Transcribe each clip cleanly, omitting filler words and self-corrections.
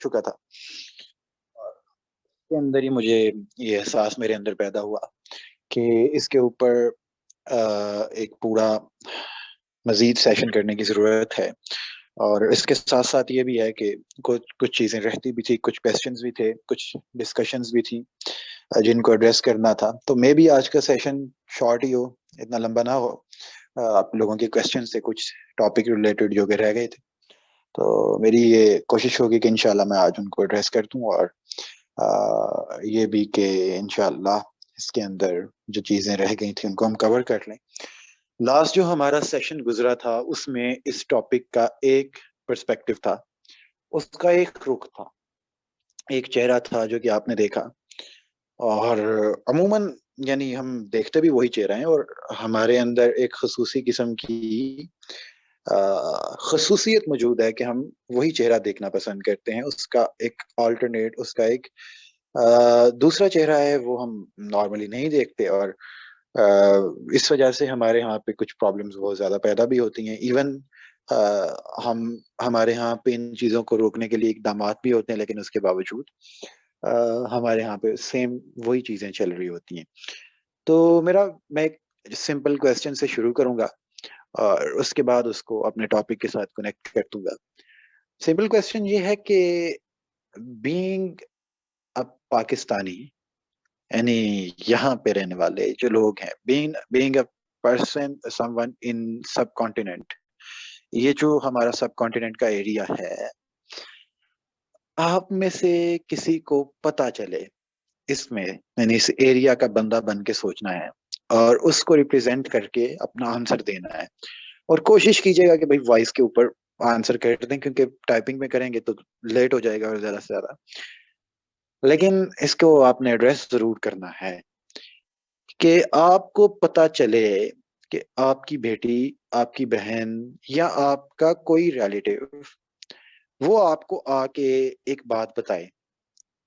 چکا تھا. کے اندر ہی مجھے یہ احساس میرے اندر پیدا ہوا کہ اس کے اوپر ایک پورا مزید سیشن کرنے کی ضرورت ہے. اور اس کے ساتھ ساتھ یہ بھی ہے کہ کچھ چیزیں رہتی بھی تھی, کچھ کویسچنز بھی تھے, کچھ ڈسکشنز بھی تھی جن کو ایڈریس کرنا تھا. تو مے بی آج کا سیشن شارٹ ہی ہو, اتنا لمبا نہ ہو. آپ لوگوں کے کویسچن سے کچھ ٹاپک ریلیٹڈ جو کہ رہ گئے تھے, تو میری یہ کوشش ہوگی کہ انشاءاللہ میں آج ان کو ایڈریس کر دوں, اور یہ بھی کہ انشاءاللہ اس کے اندر جو چیزیں رہ گئی تھیں ان کو ہم کور کر لیں. لاسٹ جو ہمارا سیشن گزرا تھا اس میں اس ٹاپک کا ایک پرسپیکٹو تھا, اس کا ایک رخ تھا, ایک چہرہ تھا جو کہ آپ نے دیکھا. اور عموماً یعنی ہم دیکھتے بھی وہی چہرہ ہیں, اور ہمارے اندر ایک خصوصی قسم کی خصوصیت موجود ہے کہ ہم وہی چہرہ دیکھنا پسند کرتے ہیں. اس کا ایک آلٹرنیٹ, اس کا ایک دوسرا چہرہ ہے, وہ ہم نارملی نہیں دیکھتے. اور اس وجہ سے ہمارے ہاں پہ کچھ پرابلمز بہت زیادہ پیدا بھی ہوتی ہیں. ایون ہمارے ہاں پہ ان چیزوں کو روکنے کے لیے اقدامات بھی ہوتے ہیں, لیکن اس کے باوجود ہمارے ہاں پہ سیم وہی چیزیں چل رہی ہوتی ہیں. تو میں ایک سمپل کویسچن سے شروع کروں گا اور اس کے بعد اس کو اپنے ٹاپک کے ساتھ کنیکٹ کر دوں گا. سمپل کویسچن یہ ہے کہ بینگ ا پاکستانی, یعنی یہاں پہ رہنے والے جو لوگ ہیں, being a person some one in sub continent, یہ جو ہمارا سب کانٹیننٹ کا ایریا ہے, آپ میں سے کسی کو پتا چلے اس میں, یعنی اس ایریا کا بندہ بن کے سوچنا ہے اور اس کو ریپرزینٹ کر کے اپنا آنسر دینا ہے. اور کوشش کیجیے گا کہ بھائی وائس کے اوپر آنسر کر دیں, کیونکہ ٹائپنگ میں کریں گے تو لیٹ ہو جائے گا اور زیادہ سے زیادہ. لیکن اس کو آپ نے ایڈریس ضرور کرنا ہے کہ آپ کو پتا چلے کہ آپ کی بیٹی, آپ کی بہن یا آپ کا کوئی ریلیٹیو وہ آپ کو آ کے ایک بات بتائے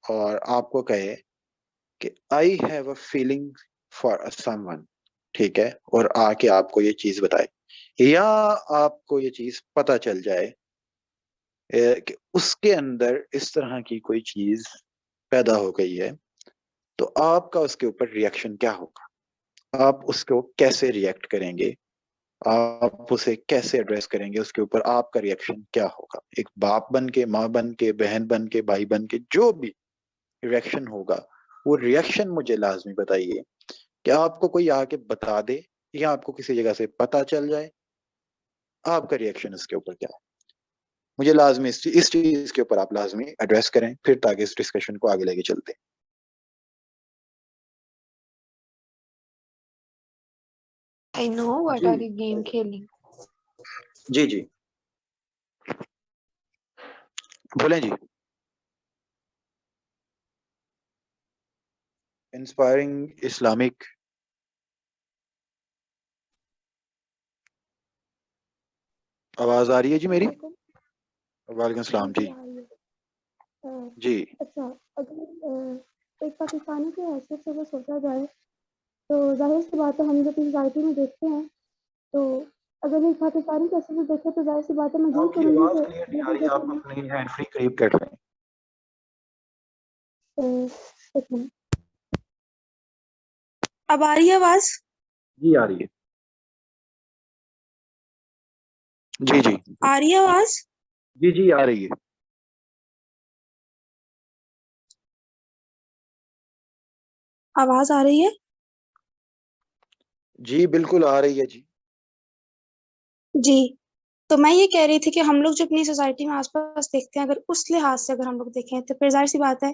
اور آپ کو کہے کہ I have a feeling for some one, ٹھیک ہے, اور آ کے آپ کو یہ چیز بتائے, یا آپ کو یہ چیز پتا چل جائے کہ اس کے اندر اس طرح کی کوئی چیز پیدا ہو گئی ہے, تو آپ کا اس کے اوپر ریئیکشن کیا ہوگا؟ آپ اس کو کیسے ریئیکٹ کریں گے؟ آپ اسے کیسے ایڈریس کریں گے؟ اس کے اوپر آپ کا ریئیکشن کیا ہوگا؟ ایک باپ بن کے, ماں بن کے, بہن بن کے, بھائی بن کے, جو بھی ریئیکشن ہوگا وہ ریئیکشن مجھے لازمی بتائیے. کہ آپ کو کوئی آ کے بتا دے یا آپ کو کسی جگہ سے پتا چل جائے, آپ کا ریئیکشن اس کے اوپر کیا ہے؟ مجھے لازمی اس چیز کے اوپر آپ لازمی ایڈریس کریں, پھر تاکہ اس ڈسکشن کو آگے لے کے چلتے. I know what G are you game کھیلیں. جی جی بولیں جی. انسپائرنگ اسلامک, آواز آ رہی ہے جی میری؟ وعلیکم السلام جی. جی اچھا, اگر ایک پاکستانی کی حیثیت سے وہ سوچا جائے تو ظاہر سی بات ہے, ہم جب سوسائٹی میں دیکھتے ہیں تو اگر ایک پاکستانی کی حیثیت سے دیکھے تو ظاہر سی بات ہے میں یہی آپ کی کروں گی آواز کہ کلیئر نہیں آ مجھے رہی, جیسے آپ اپنی ہینڈ فری قریب کر لیں. ایک منٹ, اب آ رہی ہے آواز؟ جی آ رہی ہے. جی جی آ رہی ہے آواز؟ جی جی آ رہی ہے. آواز آ رہی ہے؟ جی بالکل آ رہی ہے جی. جی, تو میں یہ کہہ رہی تھی کہ ہم لوگ جو اپنی سوسائٹی میں آس پاس دیکھتے ہیں, اگر اس لحاظ سے اگر ہم لوگ دیکھیں تو پھر ظاہر سی بات ہے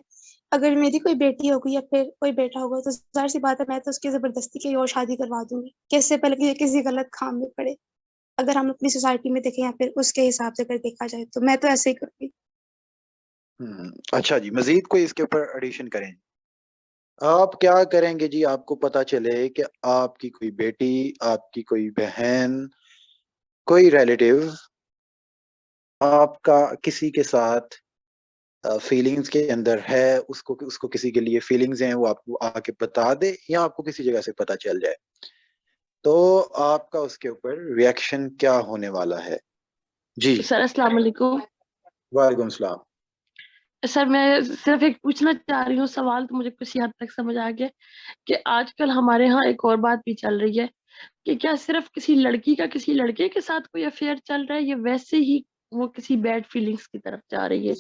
اگر میری کوئی بیٹی ہوگی یا پھر کوئی بیٹا ہوگا تو ظاہر سی بات ہے میں تو اس کی زبردستی کی اور شادی کروا دوں گی کہ اس سے پہلے کہ کسی غلط کام میں پڑے. اگر ہم اپنی سوسائٹی میں دیکھیں یا پھر اس کے حساب سے اگر دیکھا جائے تو میں تو ایسے ہی کروں گی. اچھا جی, مزید کوئی اس کے اوپر ایڈیشن کریں؟ آپ کیا کریں گے جی؟ آپ کو پتا چلے کہ آپ کی کوئی بیٹی, آپ کی کوئی بہن, کوئی ریلیٹیو آپ کا کسی کے ساتھ فیلنگز کے اندر ہے, اس کو کسی کے لیے فیلنگز ہیں, وہ آپ کو آ کے بتا دے یا آپ کو کسی جگہ سے پتا چل جائے, تو آپ کا اس کے اوپر ریئیکشن کیا ہونے والا ہے؟ جی سر السلام علیکم. وعلیکم السلام. سر میں صرف ایک پوچھنا چاہ رہی ہوں سوال، تو مجھے کچھ حد تک سمجھ آ گیا کہ آج کل ہمارے ہاں ایک اور بات بھی چل رہی ہے کہ کیا صرف کسی لڑکی کا کسی لڑکے کے ساتھ کوئی افیئر چل رہا ہے یا ویسے ہی وہ کسی بیڈ فیلنگس کی طرف جا رہی ہے؟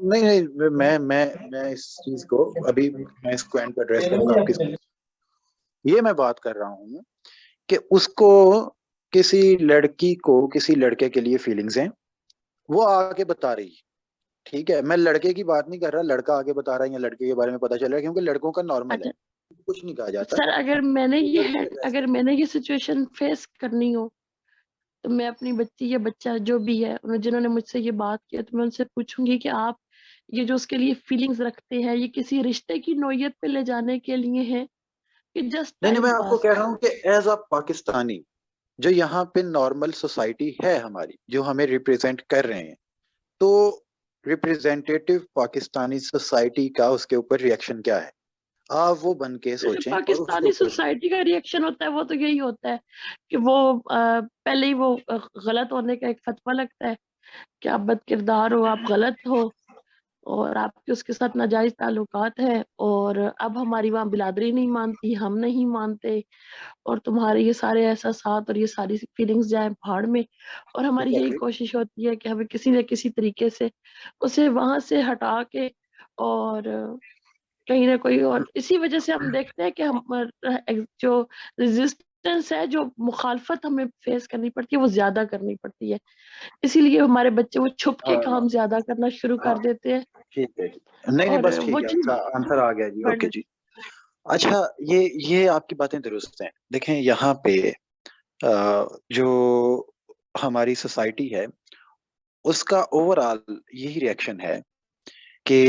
نہیں میں اس چیز کو ابھی میں اس کو اینڈ پہ ایڈریس کروں گا آپ کی. یہ میں بات کر رہا ہوں کہ اس کو کسی لڑکی کو کسی لڑکے کے لیے فیلنگز ہیں، وہ آگے بتا رہی ہے. ٹھیک ہے، میں لڑکے کی بات نہیں کر رہا، لڑکا آگے بتا رہا ہے یا لڑکے کے بارے میں پتا چل رہا ہے، کیونکہ لڑکوں کا نارمل ہے، کچھ نہیں کہا جاتا. سر اگر میں نے یہ سچویشن فیس کرنی ہو تو میں اپنی بچی یا بچہ جو بھی ہے جنہوں نے مجھ سے یہ بات کیا، تو میں ان سے پوچھوں گی کہ آپ یہ جو اس کے لیے فیلنگز رکھتے ہیں یہ کسی رشتے کی نوعیت پہ لے جانے کے لیے ہے کہ جسٹ نہیں، ٹائم میں آپ کو پاس؟ کہہ رہا ہوں کہ ایز اے پاکستانی جو یہاں پہ نارمل سوسائٹی ہے ہماری، جو ہمیں ریپریزینٹ کر رہے ہیں، تو ریپریزینٹیٹیو پاکستانی سوسائٹی کا اس کے اوپر ریئیکشن کیا ہے، آپ وہ بن کے سوچیں. اور اس کے پاکستانی اوپر سوسائٹی کا ریئیکشن ہوتا ہے وہ تو یہی ہوتا ہے کہ وہ پہلے ہی وہ غلط ہونے کا ایک فتویٰ لگتا ہے کہ آپ بد کردار ہو، آپ غلط ہو، اور آپ کے اس کے ساتھ ناجائز تعلقات ہیں، اور اب ہماری وہاں بلادری نہیں مانتی، ہم نہیں مانتے، اور تمہارے یہ سارے احساسات اور یہ ساری فیلنگز جائیں بھاڑ میں. اور ہماری یہی کوشش ہوتی ہے کہ ہمیں کسی نہ کسی طریقے سے اسے وہاں سے ہٹا کے اور کہیں نہ کوئی، اور اسی وجہ سے ہم دیکھتے ہیں کہ ہم جو ریزسٹنس ہے، جو مخالفت ہمیں فیس کرنی پڑتی ہے، وہ زیادہ کرنی پڑتی ہے. اسی لیے ہمارے بچے وہ چھپ کے کام زیادہ کرنا شروع کر دیتے ہیں. ٹھیک ہے، نہیں اور بس وہ ٹھیک ہے، چیز آنسر آ گیا جی. اوکے جی. اچھا، یہ آپ کی باتیں درست ہیں. دیکھیں یہاں پہ جو ہماری سوسائٹی ہے اس کا اوور آل یہی ریئیکشن ہے کہ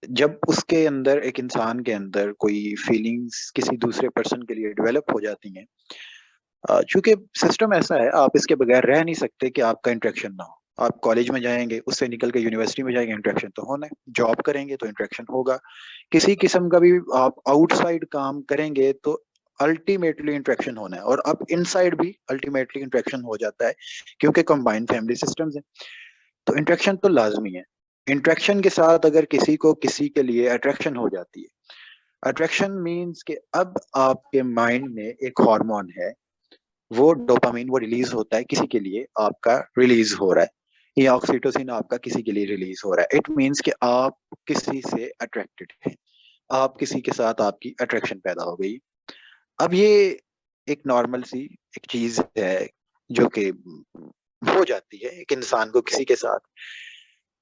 جب اس کے اندر ایک انسان کے اندر کوئی فیلنگز کسی دوسرے پرسن کے لیے ڈیولپ ہو جاتی ہیں، چونکہ سسٹم ایسا ہے آپ اس کے بغیر رہ نہیں سکتے کہ آپ کا انٹریکشن نہ ہو. آپ کالج میں جائیں گے، اس سے نکل کے یونیورسٹی میں جائیں گے، انٹریکشن تو ہونا ہے. جاب کریں گے تو انٹریکشن ہوگا. کسی قسم کا بھی آپ آؤٹ سائڈ کام کریں گے تو الٹیمیٹلی انٹریکشن ہونا ہے. اور اب ان سائڈ بھی الٹیمیٹلی انٹریکشن ہو جاتا ہے کیونکہ کمبائنڈ فیملی سسٹمز ہیں. تو انٹریکشن تو لازمی ہے. انٹریکشن کے ساتھ اگر کسی کو کسی کے لیے اٹریکشن ہو جاتی ہے، اٹریکشن مینس کہ اب آپ کے مائنڈ میں ایک ہارمون ہے، وہ ڈوپامین، وہ ریلیز ہوتا ہے، کسی کے لیے آپ کا ریلیز ہو رہا ہے، یا آکسیٹوسن آپ کا کسی کے لیے ریلیز ہو رہا ہے. اٹ مینس کہ آپ کسی سے اٹریکٹڈ ہیں، آپ کسی کے ساتھ آپ کی اٹریکشن پیدا ہو گئی. اب یہ ایک نارمل سی ایک چیز ہے جو کہ ہو جاتی ہے ایک انسان کو کسی کے ساتھ.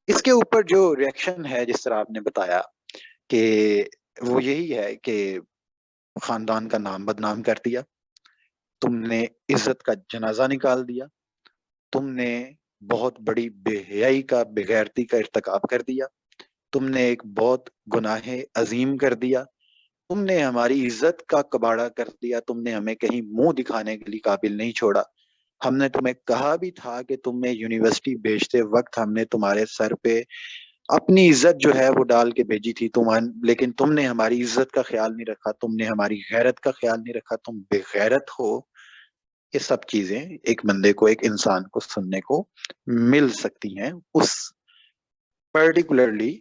اس کے اوپر جو ریئیکشن ہے جس طرح آپ نے بتایا کہ وہ یہی ہے کہ خاندان کا نام بدنام کر دیا، تم نے عزت کا جنازہ نکال دیا، تم نے بہت بڑی بے حیائی کا، بے غیرتی کا ارتکاب کر دیا، تم نے ایک بہت گناہ عظیم کر دیا، تم نے ہماری عزت کا کباڑا کر دیا، تم نے ہمیں کہیں منہ دکھانے کے لیے قابل نہیں چھوڑا. ہم نے تمہیں کہا بھی تھا کہ تمہیں یونیورسٹی بھیجتے وقت ہم نے تمہارے سر پہ اپنی عزت جو ہے وہ ڈال کے بھیجی تھی، لیکن تم نے ہماری عزت کا خیال نہیں رکھا، تم نے ہماری غیرت کا خیال نہیں رکھا، تم بے غیرت ہو. یہ سب چیزیں ایک بندے کو، ایک انسان کو سننے کو مل سکتی ہیں. اس پرٹیکولرلی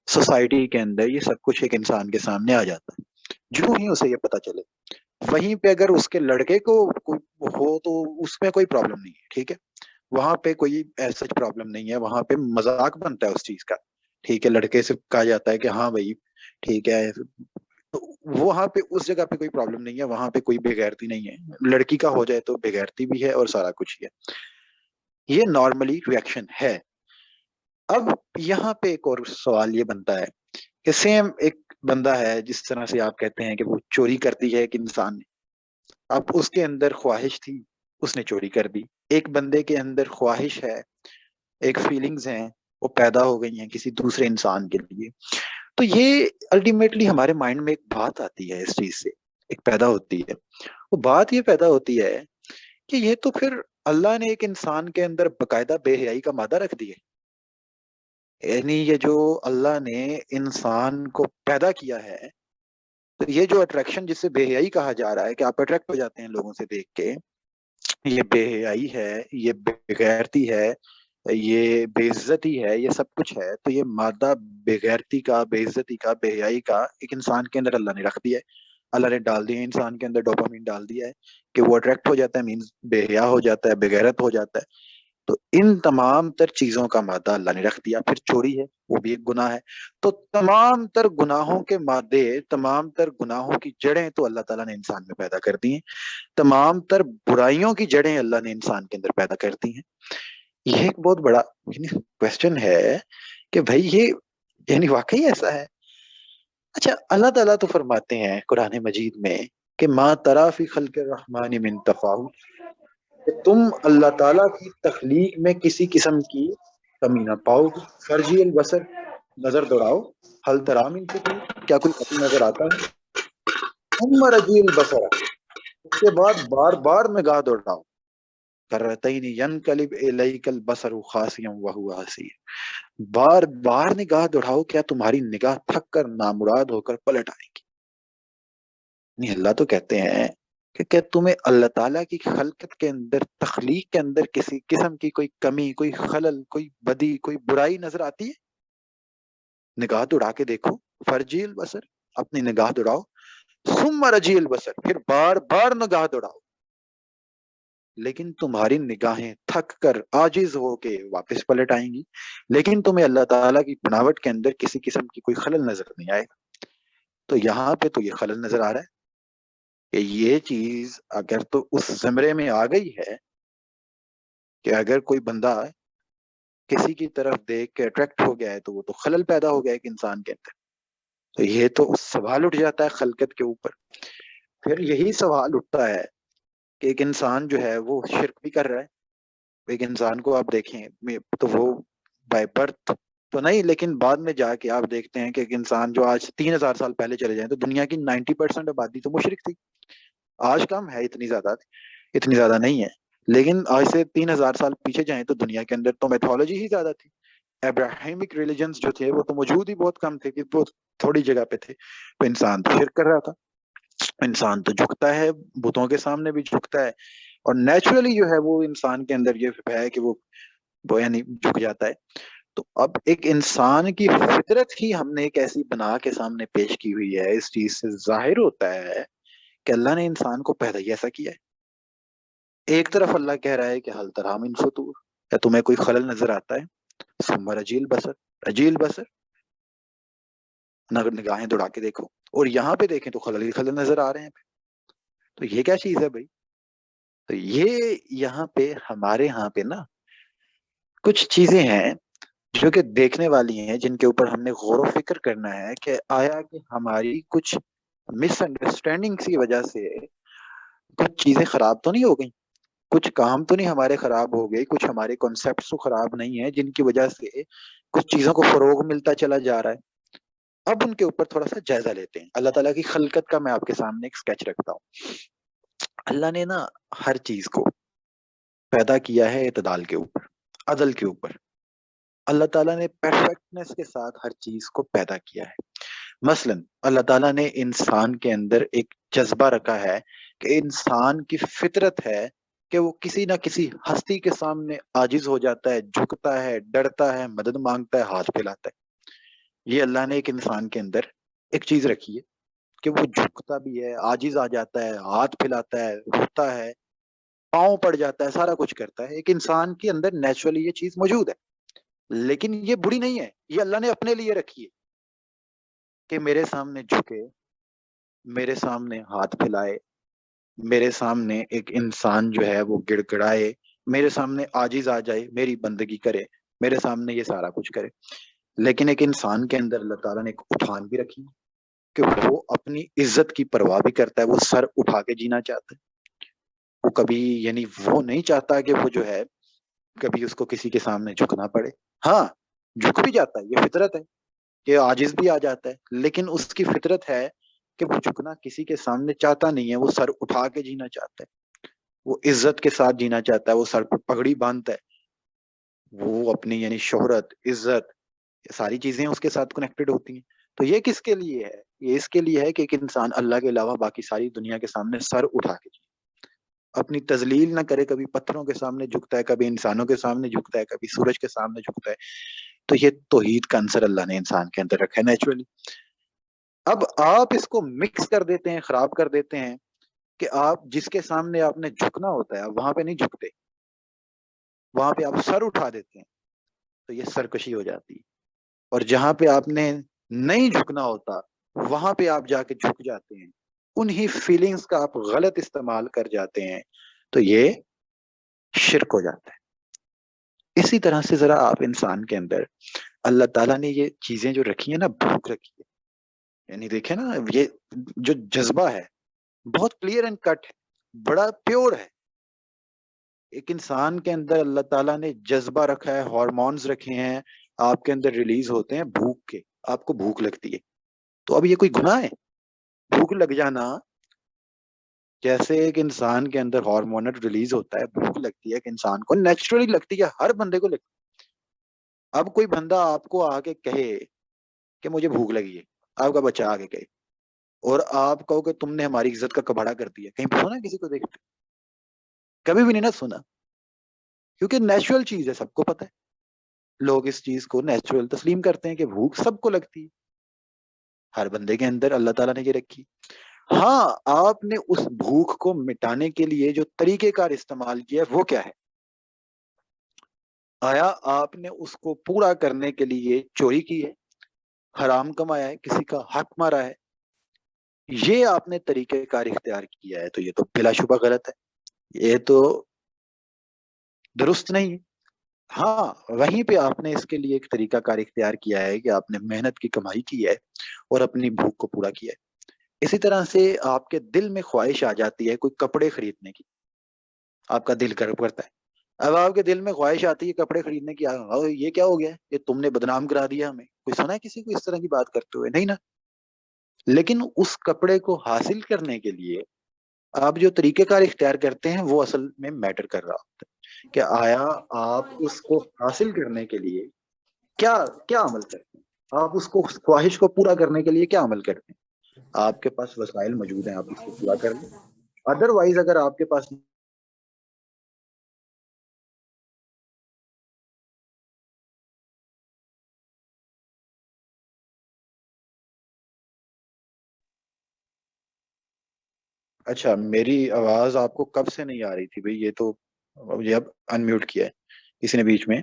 سوسائٹی کے اندر یہ سب کچھ ایک انسان کے سامنے آ جاتا ہے جو ہی اسے یہ پتا چلے. وہیں پہ اگر اس کے لڑکے کو ہو تو اس میں کوئی پرابلم نہیں ہے، ٹھیک ہے، وہاں پہ کوئی ایسا پرابلم نہیں ہے، وہاں پہ مذاق بنتا ہے اس چیز کا. ٹھیک ہے، لڑکے سے کہا جاتا ہے کہ ہاں بھائی ٹھیک ہے، تو وہاں پہ اس جگہ پہ کوئی پرابلم نہیں ہے، وہاں پہ کوئی بے غیرتی نہیں ہے. لڑکی کا ہو جائے تو بے غیرتی بھی ہے اور سارا کچھ ہی ہے. یہ نارملی ریئیکشن ہے. اب یہاں پہ ایک اور سوال یہ بنتا ہے کہ سیم ایک بندہ ہے، جس طرح سے آپ کہتے ہیں کہ وہ چوری کرتی ہے ایک انسان نے، اب اس کے اندر خواہش تھی، اس نے چوری کر دی. ایک بندے کے اندر خواہش ہے، ایک فیلنگز ہیں، وہ پیدا ہو گئی ہیں کسی دوسرے انسان کے لیے. تو یہ الٹیمیٹلی ہمارے مائنڈ میں ایک بات آتی ہے، اس چیز سے ایک پیدا ہوتی ہے. وہ بات یہ پیدا ہوتی ہے کہ یہ تو پھر اللہ نے ایک انسان کے اندر باقاعدہ بے حیائی کا مادہ رکھ دی ہے. یعنی یہ جو اللہ نے انسان کو پیدا کیا ہے، تو یہ جو اٹریکشن جسے بے حیائی کہا جا رہا ہے کہ آپ اٹریکٹ ہو جاتے ہیں لوگوں سے دیکھ کے، یہ بے حیائی ہے، یہ بے غیرتی ہے، یہ بے عزتی ہے، یہ سب کچھ ہے، تو یہ مادہ بے غیرتی کا، بے عزتی کا، بے حیائی کا ایک انسان کے اندر اللہ نے رکھ دیا ہے. اللہ نے ڈال دیا ہے انسان کے اندر، ڈوپامین ڈال دیا ہے کہ وہ اٹریکٹ ہو جاتا ہے، مینز بے حیا ہو جاتا ہے، بے غیرت ہو جاتا ہے. تو ان تمام تر چیزوں کا مادہ اللہ نے رکھ دیا. پھر چوری ہے، وہ بھی ایک گناہ ہے. تو تمام تر گناہوں کے مادے، تمام تر گناہوں کی جڑیں تو اللہ تعالیٰ نے انسان میں پیدا کر دی ہیں. تمام تر برائیوں کی جڑیں اللہ نے انسان کے اندر پیدا کر دی ہیں. یہ ایک بہت بڑا کوشچن ہے کہ بھائی یہ یعنی واقعی ایسا ہے؟ اچھا، اللہ تعالیٰ تو فرماتے ہیں قرآن مجید میں کہ ما ترا فی خلق الرحمن من تفاوت، کہ تم اللہ تعالیٰ کی تخلیق میں کسی قسم کی کمی نہ پاؤ گی. فرجی البصر، نظر دوڑاؤ. حل ترا من فطور، کیا کوئی قتل نظر آتا ہے؟ ثم رجی البصر، اس کے بعد بار بار نگاہ دوڑاؤ. کرتین ینقلب الیک البصر خاسئا وہو حسیر، بار بار نگاہ دوڑاؤ، کیا تمہاری نگاہ تھک کر نامراد ہو کر پلٹ آئے گی؟ نہیں، اللہ تو کہتے ہیں کہ کیا تمہیں اللہ تعالیٰ کی خلقت کے اندر، تخلیق کے اندر کسی قسم کی کوئی کمی، کوئی خلل، کوئی بدی، کوئی برائی نظر آتی ہے؟ نگاہ دوڑا کے دیکھو. فرجی البصر، اپنی نگاہ دوڑاؤ. ثم رجی البصر، پھر بار بار نگاہ دوڑاؤ. لیکن تمہاری نگاہیں تھک کر عاجز ہو کے واپس پلٹ آئیں گی، لیکن تمہیں اللہ تعالیٰ کی بناوٹ کے اندر کسی قسم کی کوئی خلل نظر نہیں آئے گا. تو یہاں پہ تو یہ خلل نظر آ رہا ہے کہ یہ چیز اگر تو اس زمرے میں آ گئی ہے کہ اگر کوئی بندہ کسی کی طرف دیکھ کے اٹریکٹ ہو گیا ہے تو وہ تو خلل پیدا ہو گیا ایک انسان کے اندر. تو یہ تو سوال اٹھ جاتا ہے خلقت کے اوپر. پھر یہی سوال اٹھتا ہے کہ ایک انسان جو ہے وہ شرک بھی کر رہا ہے. ایک انسان کو آپ دیکھیں تو وہ بائی برتھ تو نہیں، لیکن بعد میں جا کے آپ دیکھتے ہیں کہ ایک انسان جو آج 3000 سال پہلے چلے جائیں تو دنیا کی 90% آبادی تو مشرک تھی. آج کم ہے، اتنی زیادہ نہیں ہے، لیکن آج سے 3000 سال پیچھے جائیں تو دنیا کے اندر تو میتھولوجی ہی زیادہ تھی. ابراہیمک ریلیجنز جو تھے وہ تو موجود ہی بہت کم تھے، کہ بہت تھوڑی جگہ پہ تھے. تو انسان تو شرک کر رہا تھا، انسان تو جھکتا ہے، بتوں کے سامنے بھی جھکتا ہے، اور نیچرلی جو ہے وہ انسان کے اندر یہ ہے کہ وہ یعنی جھک جاتا ہے. تو اب ایک انسان کی فطرت ہی ہم نے ایک ایسی بنا کے سامنے پیش کی ہوئی ہے. اس چیز سے ظاہر ہوتا ہے کہ اللہ نے انسان کو پیدا ہی ایسا کیا ہے. ایک طرف اللہ کہہ رہا ہے کہ حل ترا من فطور، کیا تمہیں کوئی خلل نظر آتا ہے؟ ثم رجی البصر، رجی البصر، نگاہیں دوڑا کے دیکھو، اور یہاں پہ دیکھیں تو خلل ہی خلل نظر آ رہے ہیں. تو یہ کیا چیز ہے بھائی؟ تو یہ یہاں پہ ہمارے ہاں پہ نا کچھ چیزیں ہیں جو کہ دیکھنے والی ہیں، جن کے اوپر ہم نے غور و فکر کرنا ہے کہ آیا کہ ہماری کچھ مس انڈرسٹینڈنگ کی وجہ سے کچھ چیزیں خراب تو نہیں ہو گئی، کچھ کام تو نہیں ہمارے خراب ہو گئے، کچھ ہمارے کانسیپٹس تو خراب نہیں ہیں جن کی وجہ سے کچھ چیزوں کو فروغ ملتا چلا جا رہا ہے. اب ان کے اوپر تھوڑا سا جائزہ لیتے ہیں. اللہ تعالیٰ کی خلقت کا میں آپ کے سامنے ایک سکیچ رکھتا ہوں. اللہ نے نا ہر چیز کو پیدا کیا ہے اعتدال کے اوپر، عدل کے اوپر. اللہ تعالیٰ نے پرفیکٹنس کے ساتھ ہر چیز کو پیدا کیا ہے. مثلا اللہ تعالیٰ نے انسان کے اندر ایک جذبہ رکھا ہے کہ انسان کی فطرت ہے کہ وہ کسی نہ کسی ہستی کے سامنے عاجز ہو جاتا ہے، جھکتا ہے، ڈرتا ہے، مدد مانگتا ہے، ہاتھ پھیلاتا ہے. یہ اللہ نے ایک انسان کے اندر ایک چیز رکھی ہے کہ وہ جھکتا بھی ہے، عاجز آ جاتا ہے، ہاتھ پھیلاتا ہے، روتا ہے، پاؤں پڑ جاتا ہے، سارا کچھ کرتا ہے. ایک انسان کے اندر نیچرلی یہ چیز موجود ہے، لیکن یہ بری نہیں ہے، یہ اللہ نے اپنے لیے رکھی ہے کہ میرے سامنے جھکے، میرے سامنے ہاتھ پھیلائے، میرے سامنے ایک انسان جو ہے وہ گڑ گڑائے، میرے سامنے عاجز آ جائے، میری بندگی کرے، میرے سامنے یہ سارا کچھ کرے. لیکن ایک انسان کے اندر اللہ تعالیٰ نے ایک اٹھان بھی رکھی کہ وہ اپنی عزت کی پرواہ بھی کرتا ہے، وہ سر اٹھا کے جینا چاہتا ہے. وہ کبھی یعنی وہ نہیں چاہتا کہ وہ جو ہے کبھی اس کو کسی کے سامنے جھکنا پڑے. ہاں جھک بھی جاتا ہے، یہ فطرت ہے کہ عاجز بھی آ جاتا ہے، لیکن اس کی فطرت ہے کہ وہ جھکنا کسی کے سامنے چاہتا نہیں ہے، وہ سر اٹھا کے جینا چاہتا ہے، وہ عزت کے ساتھ جینا چاہتا ہے، وہ سر پہ پگڑی باندھتا ہے، وہ اپنی یعنی شہرت، عزت، ساری چیزیں اس کے ساتھ کنیکٹڈ ہوتی ہیں. تو یہ کس کے لیے ہے؟ یہ اس کے لیے ہے کہ ایک انسان اللہ کے علاوہ باقی ساری دنیا کے سامنے سر اٹھا کے جیے. اپنی تذلیل نہ کرے، کبھی پتھروں کے سامنے جھکتا ہے، کبھی انسانوں کے سامنے جھکتا ہے، کبھی سورج کے سامنے جھکتا ہے. تو یہ توحید کا عنصر اللہ نے انسان کے اندر رکھا ہے نیچرلی. اب آپ اس کو مکس کر دیتے ہیں، خراب کر دیتے ہیں کہ آپ جس کے سامنے آپ نے جھکنا ہوتا ہے آپ وہاں پہ نہیں جھکتے، وہاں پہ آپ سر اٹھا دیتے ہیں. تو یہ سرکشی ہو جاتی ہے. اور جہاں پہ آپ نے نہیں جھکنا ہوتا وہاں پہ آپ جا کے جھک جاتے ہیں، انہی فیلنگز کا آپ غلط استعمال کر جاتے ہیں، تو یہ شرک ہو جاتا ہے. اسی طرح سے ذرا آپ انسان کے اندر اللہ تعالیٰ نے یہ چیزیں جو رکھی ہیں نا، بھوک رکھی ہے، یعنی دیکھیں نا یہ جو جذبہ ہے بہت کلیئر اینڈ کٹ ہے، بڑا پیور ہے. ایک انسان کے اندر اللہ تعالیٰ نے جذبہ رکھا ہے، ہارمونز رکھے ہیں، آپ کے اندر ریلیز ہوتے ہیں بھوک کے، آپ کو بھوک لگتی ہے. تو اب یہ کوئی گناہ ہے؟ بھوک لگ جانا، جیسے ایک انسان کے اندر ہارمون ریلیز ہوتا ہے، بھوک لگتی ہے، ایک انسان کو نیچرلی لگتی ہے، ہر بندے کو لگتی ہے. اب کوئی بندہ آپ کو آ کے کہے کہ مجھے بھوک لگی ہے، آپ کا بچہ آ کے کہے، اور آپ کہو کہ تم نے ہماری عزت کا کباڑا کر دیا، کہیں پہ سنا کسی کو دیکھتے؟ کبھی بھی نہیں نا سنا، کیونکہ نیچرل چیز ہے، سب کو پتہ ہے. لوگ اس چیز کو نیچرل تسلیم کرتے ہیں کہ بھوک سب کو لگتی ہے، ہر بندے کے اندر اللہ تعالیٰ نے یہ رکھی. ہاں، آپ نے اس بھوک کو مٹانے کے لیے جو طریقہ کار استعمال کیا ہے وہ کیا ہے؟ آیا آپ نے اس کو پورا کرنے کے لیے چوری کی ہے، حرام کمایا ہے، کسی کا حق مارا ہے، یہ آپ نے طریقہ کار اختیار کیا ہے، تو یہ تو بلا شبہ غلط ہے، یہ تو درست نہیں ہے. ہاں، وہیں پہ آپ نے اس کے لیے ایک طریقہ کار اختیار کیا ہے کہ آپ نے محنت کی کمائی کی ہے اور اپنی بھوک کو پورا کیا ہے. اسی طرح سے آپ کے دل میں خواہش آ جاتی ہے کوئی کپڑے خریدنے کی، آپ کا دل کرتا ہے. اب آپ کے دل میں خواہش آتی ہے کپڑے خریدنے کی، یہ کیا ہو گیا ہے، یہ تم نے بدنام کرا دیا ہمیں. کوئی سنا ہے کسی کو اس طرح کی بات کرتے ہوئے؟ نہیں نا. لیکن اس کپڑے کو حاصل کرنے کے لیے آپ جو طریقہ کار اختیار کرتے ہیں وہ اصل میں میٹر کر رہا ہوتا ہے کہ آیا آپ اس کو حاصل کرنے کے لیے کیا کیا عمل کرتے ہیں، آپ اس کو خواہش کو پورا کرنے کے لیے کیا عمل کرتے ہیں. آپ کے پاس وسائل موجود ہیں، آپ اس کو پورا کر لیں. ادروائز اگر آپ کے پاس اچھا، میری آواز آپ کو کب سے نہیں آ رہی تھی بھائی؟ یہ تو یہ اب ان میوٹ کیا ہے کسی نے، بیچ میں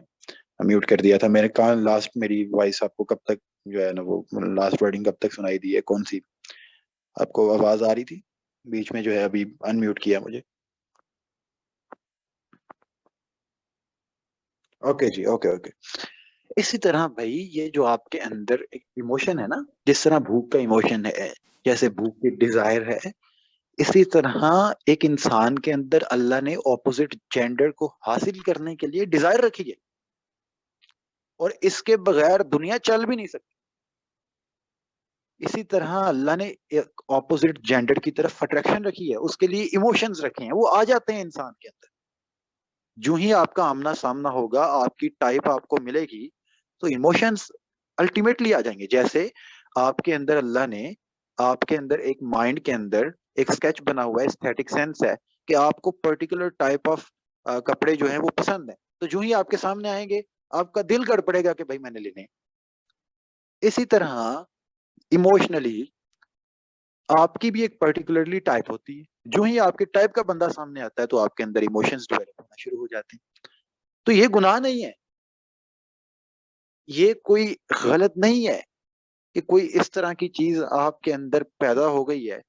میوٹ کر دیا تھا. میں نے کہا لاسٹ میری وائس آپ کو کب تک جو ہے نا وہ لاسٹ ورڈنگ کب تک سنائی دی ہے، کون سی آپ کو آواز آ رہی تھی؟ بیچ میں جو ہے ابھی ان میوٹ کیا مجھے. اوکے جی، اوکے اوکے. اسی طرح بھائی یہ جو آپ کے اندر ایک ایموشن ہے نا، جس طرح بھوک کا ایموشن ہے، جیسے بھوک کی ڈیزائر ہے، اسی طرح ایک انسان کے اندر اللہ نے اپوزٹ جینڈر کو حاصل کرنے کے لیے ڈیزائر رکھی ہے، اور اس کے بغیر دنیا چل بھی نہیں سکتی. اسی طرح اللہ نے ایک اپوزٹ جینڈر کی طرف اٹریکشن رکھی ہے، اس کے لیے ایموشنز رکھے ہیں، وہ آ جاتے ہیں انسان کے اندر. جو ہی آپ کا آمنا سامنا ہوگا، آپ کی ٹائپ آپ کو ملے گی، تو ایموشنز الٹیمیٹلی آ جائیں گے. جیسے آپ کے اندر اللہ نے آپ کے اندر ایک مائنڈ کے اندر ایک اسکیچ بنا ہوا ہے، ایستھیٹک سینس ہے کہ آپ کو پرٹیکولر ٹائپ آف کپڑے جو ہیں وہ پسند ہیں، تو جو ہی آپ کے سامنے آئیں گے آپ کا دل گڑ پڑے گا کہ بھائی میں نے لینے. اسی طرح ایموشنلی آپ کی بھی ایک پرٹیکولرلی ٹائپ ہوتی ہے، جو ہی آپ کے ٹائپ کا بندہ سامنے آتا ہے تو آپ کے اندر ایموشنز ڈیولپ ہونا شروع ہو جاتے ہیں. تو یہ گناہ نہیں ہے، یہ کوئی غلط نہیں ہے کہ کوئی اس طرح کی چیز آپ کے اندر پیدا ہو گئی ہے،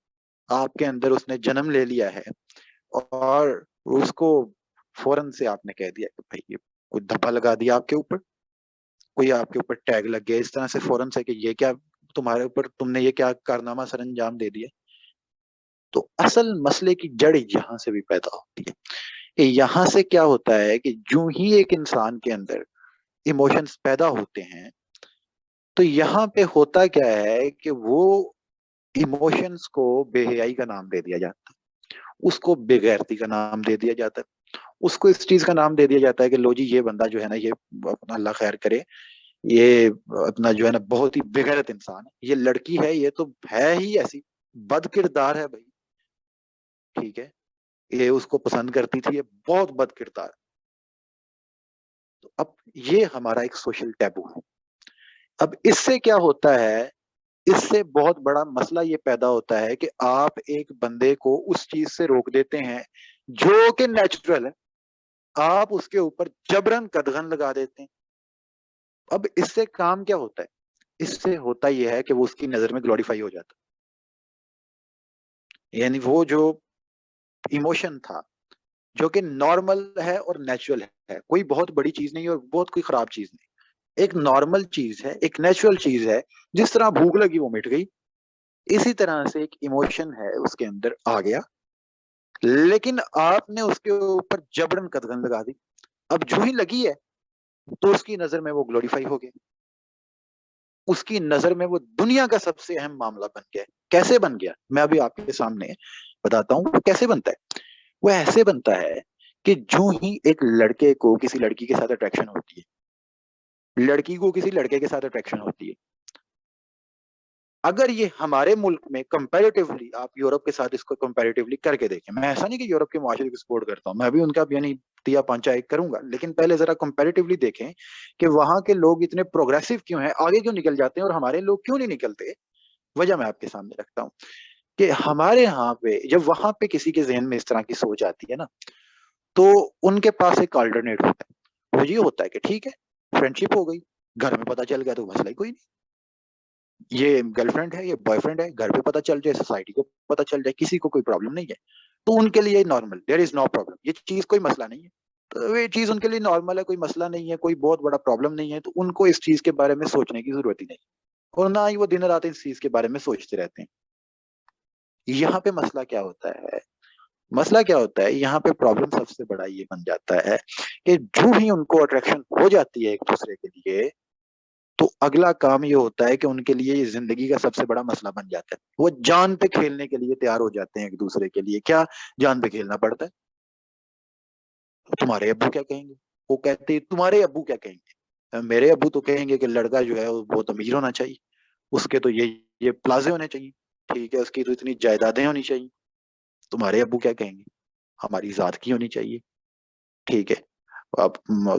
آپ کے اندر اس نے جنم لے لیا ہے، اور اس کو فوراً سے آپ نے کہہ دیا کہ بھائی یہ کوئی دھبا لگا دیا آپ کے اوپر، کوئی آپ کے اوپر ٹیگ لگ گیا اس طرح سے فوراً سے کہ یہ کیا تمہارے اوپر، تم نے یہ کیا کارنامہ سر انجام دے دیا. تو اصل مسئلے کی جڑ یہاں سے بھی پیدا ہوتی ہے کہ یہاں سے کیا ہوتا ہے کہ جو ہی ایک انسان کے اندر ایموشنز پیدا ہوتے ہیں تو یہاں پہ ہوتا کیا ہے کہ وہ ایموشنز کو بے حیائی کا نام دے دیا جاتا ہے، اس کو بے غیرتی کا نام دے دیا جاتا ہے، اس کو اس چیز کا نام دے دیا جاتا ہے کہ لو جی یہ بندہ جو ہے نا یہ اپنا اللہ خیر کرے، یہ اپنا جو ہے نا بہت ہی بے غیرت انسان ہے، یہ لڑکی ہے یہ تو ہے ہی ایسی بد کردار ہے بھائی. ٹھیک ہے، یہ اس کو پسند کرتی تھی, یہ بہت بد کردار. تو اب یہ ہمارا ایک سوشل ٹیبو ہے. اب اس سے کیا ہوتا ہے, اس سے بہت بڑا مسئلہ یہ پیدا ہوتا ہے کہ آپ ایک بندے کو اس چیز سے روک دیتے ہیں جو کہ نیچرل ہے, آپ اس کے اوپر جبرن قدغن لگا دیتے ہیں. اب اس سے کام کیا ہوتا ہے, اس سے ہوتا یہ ہے کہ وہ اس کی نظر میں گلوریفائی ہو جاتا. یعنی وہ جو ایموشن تھا جو کہ نارمل ہے اور نیچرل ہے, کوئی بہت بڑی چیز نہیں اور بہت کوئی خراب چیز نہیں, ایک نارمل چیز ہے, ایک نیچرل چیز ہے. جس طرح بھوک لگی وہ مٹ گئی, اسی طرح سے ایک ایموشن ہے اس کے اندر آ گیا, لیکن آپ نے اس کے اوپر جبرن قدغن لگا دی. اب جو ہی لگی ہے تو اس کی نظر میں وہ گلوریفائی ہو گیا, اس کی نظر میں وہ دنیا کا سب سے اہم معاملہ بن گیا. کیسے بن گیا میں ابھی آپ کے سامنے بتاتا ہوں وہ کیسے بنتا ہے. وہ ایسے بنتا ہے کہ جو ہی ایک لڑکے کو کسی لڑکی کے ساتھ اٹریکشن ہوتی ہے, لڑکی کو کسی لڑکے کے ساتھ اٹریکشن ہوتی ہے, اگر یہ ہمارے ملک میں کمپیریٹیولی, آپ یورپ کے ساتھ اس کو کمپیریٹیولی کر کے دیکھیں, میں ایسا نہیں کہ یورپ کے معاشرے کو سپورٹ کرتا ہوں, میں بھی ان کا یعنی دیا پانچا ایک کروں گا, لیکن پہلے ذرا کمپیریٹیولی دیکھیں کہ وہاں کے لوگ اتنے پروگریسو کیوں ہیں, آگے کیوں نکل جاتے ہیں اور ہمارے لوگ کیوں نہیں نکلتے. وجہ میں آپ کے سامنے رکھتا ہوں کہ ہمارے یہاں پہ جب وہاں پہ کسی کے ذہن میں اس طرح کی سوچ آتی ہے نا, تو ان کے پاس ایک آلٹرنیٹ ہوتا ہے. وہ یہ ہوتا ہے کہ ٹھیک ہے فرینڈ شپ ہو گئی, گھر میں پتا چل گیا تو مسئلہ ہی کوئی نہیں, یہ گرل فرینڈ ہے, یہ بوائے فرینڈ ہے, گھر پہ پتا چل جائے, سوسائٹی کو پتا چل جائے, کسی کو کوئی پرابلم نہیں ہے. تو ان کے لیے normal, there is no problem, یہ چیز کوئی مسئلہ نہیں ہے. تو یہ چیز ان کے لیے نارمل ہے, کوئی مسئلہ نہیں ہے, کوئی بہت بڑا پرابلم نہیں ہے. تو ان کو اس چیز کے بارے میں سوچنے کی ضرورت ہی نہیں, اور نہ ہی وہ دن رات اس چیز کے بارے میں سوچتے رہتے ہیں. یہاں پہ مسئلہ کیا ہوتا ہے, مسئلہ کیا ہوتا ہے یہاں پہ پرابلم سب سے بڑا یہ بن جاتا ہے کہ جو ہی ان کو اٹریکشن ہو جاتی ہے ایک دوسرے کے لیے, تو اگلا کام یہ ہوتا ہے کہ ان کے لیے یہ زندگی کا سب سے بڑا مسئلہ بن جاتا ہے. وہ جان پہ کھیلنے کے لیے تیار ہو جاتے ہیں ایک دوسرے کے لیے. کیا جان پہ کھیلنا پڑتا ہے؟ تمہارے ابو کیا کہیں گے, وہ کہتے ہیں تمہارے ابو کیا کہیں گے, میرے ابو تو کہیں گے کہ لڑکا جو ہے وہ بہت امیر ہونا چاہیے, اس کے تو یہ پلازے ہونے چاہیے, ٹھیک ہے, اس کی تو اتنی جائیدادیں ہونی چاہیے. تمہارے ابو کیا کہیں گے, ہماری ذات کی ہونی چاہیے, ٹھیک ہے. اب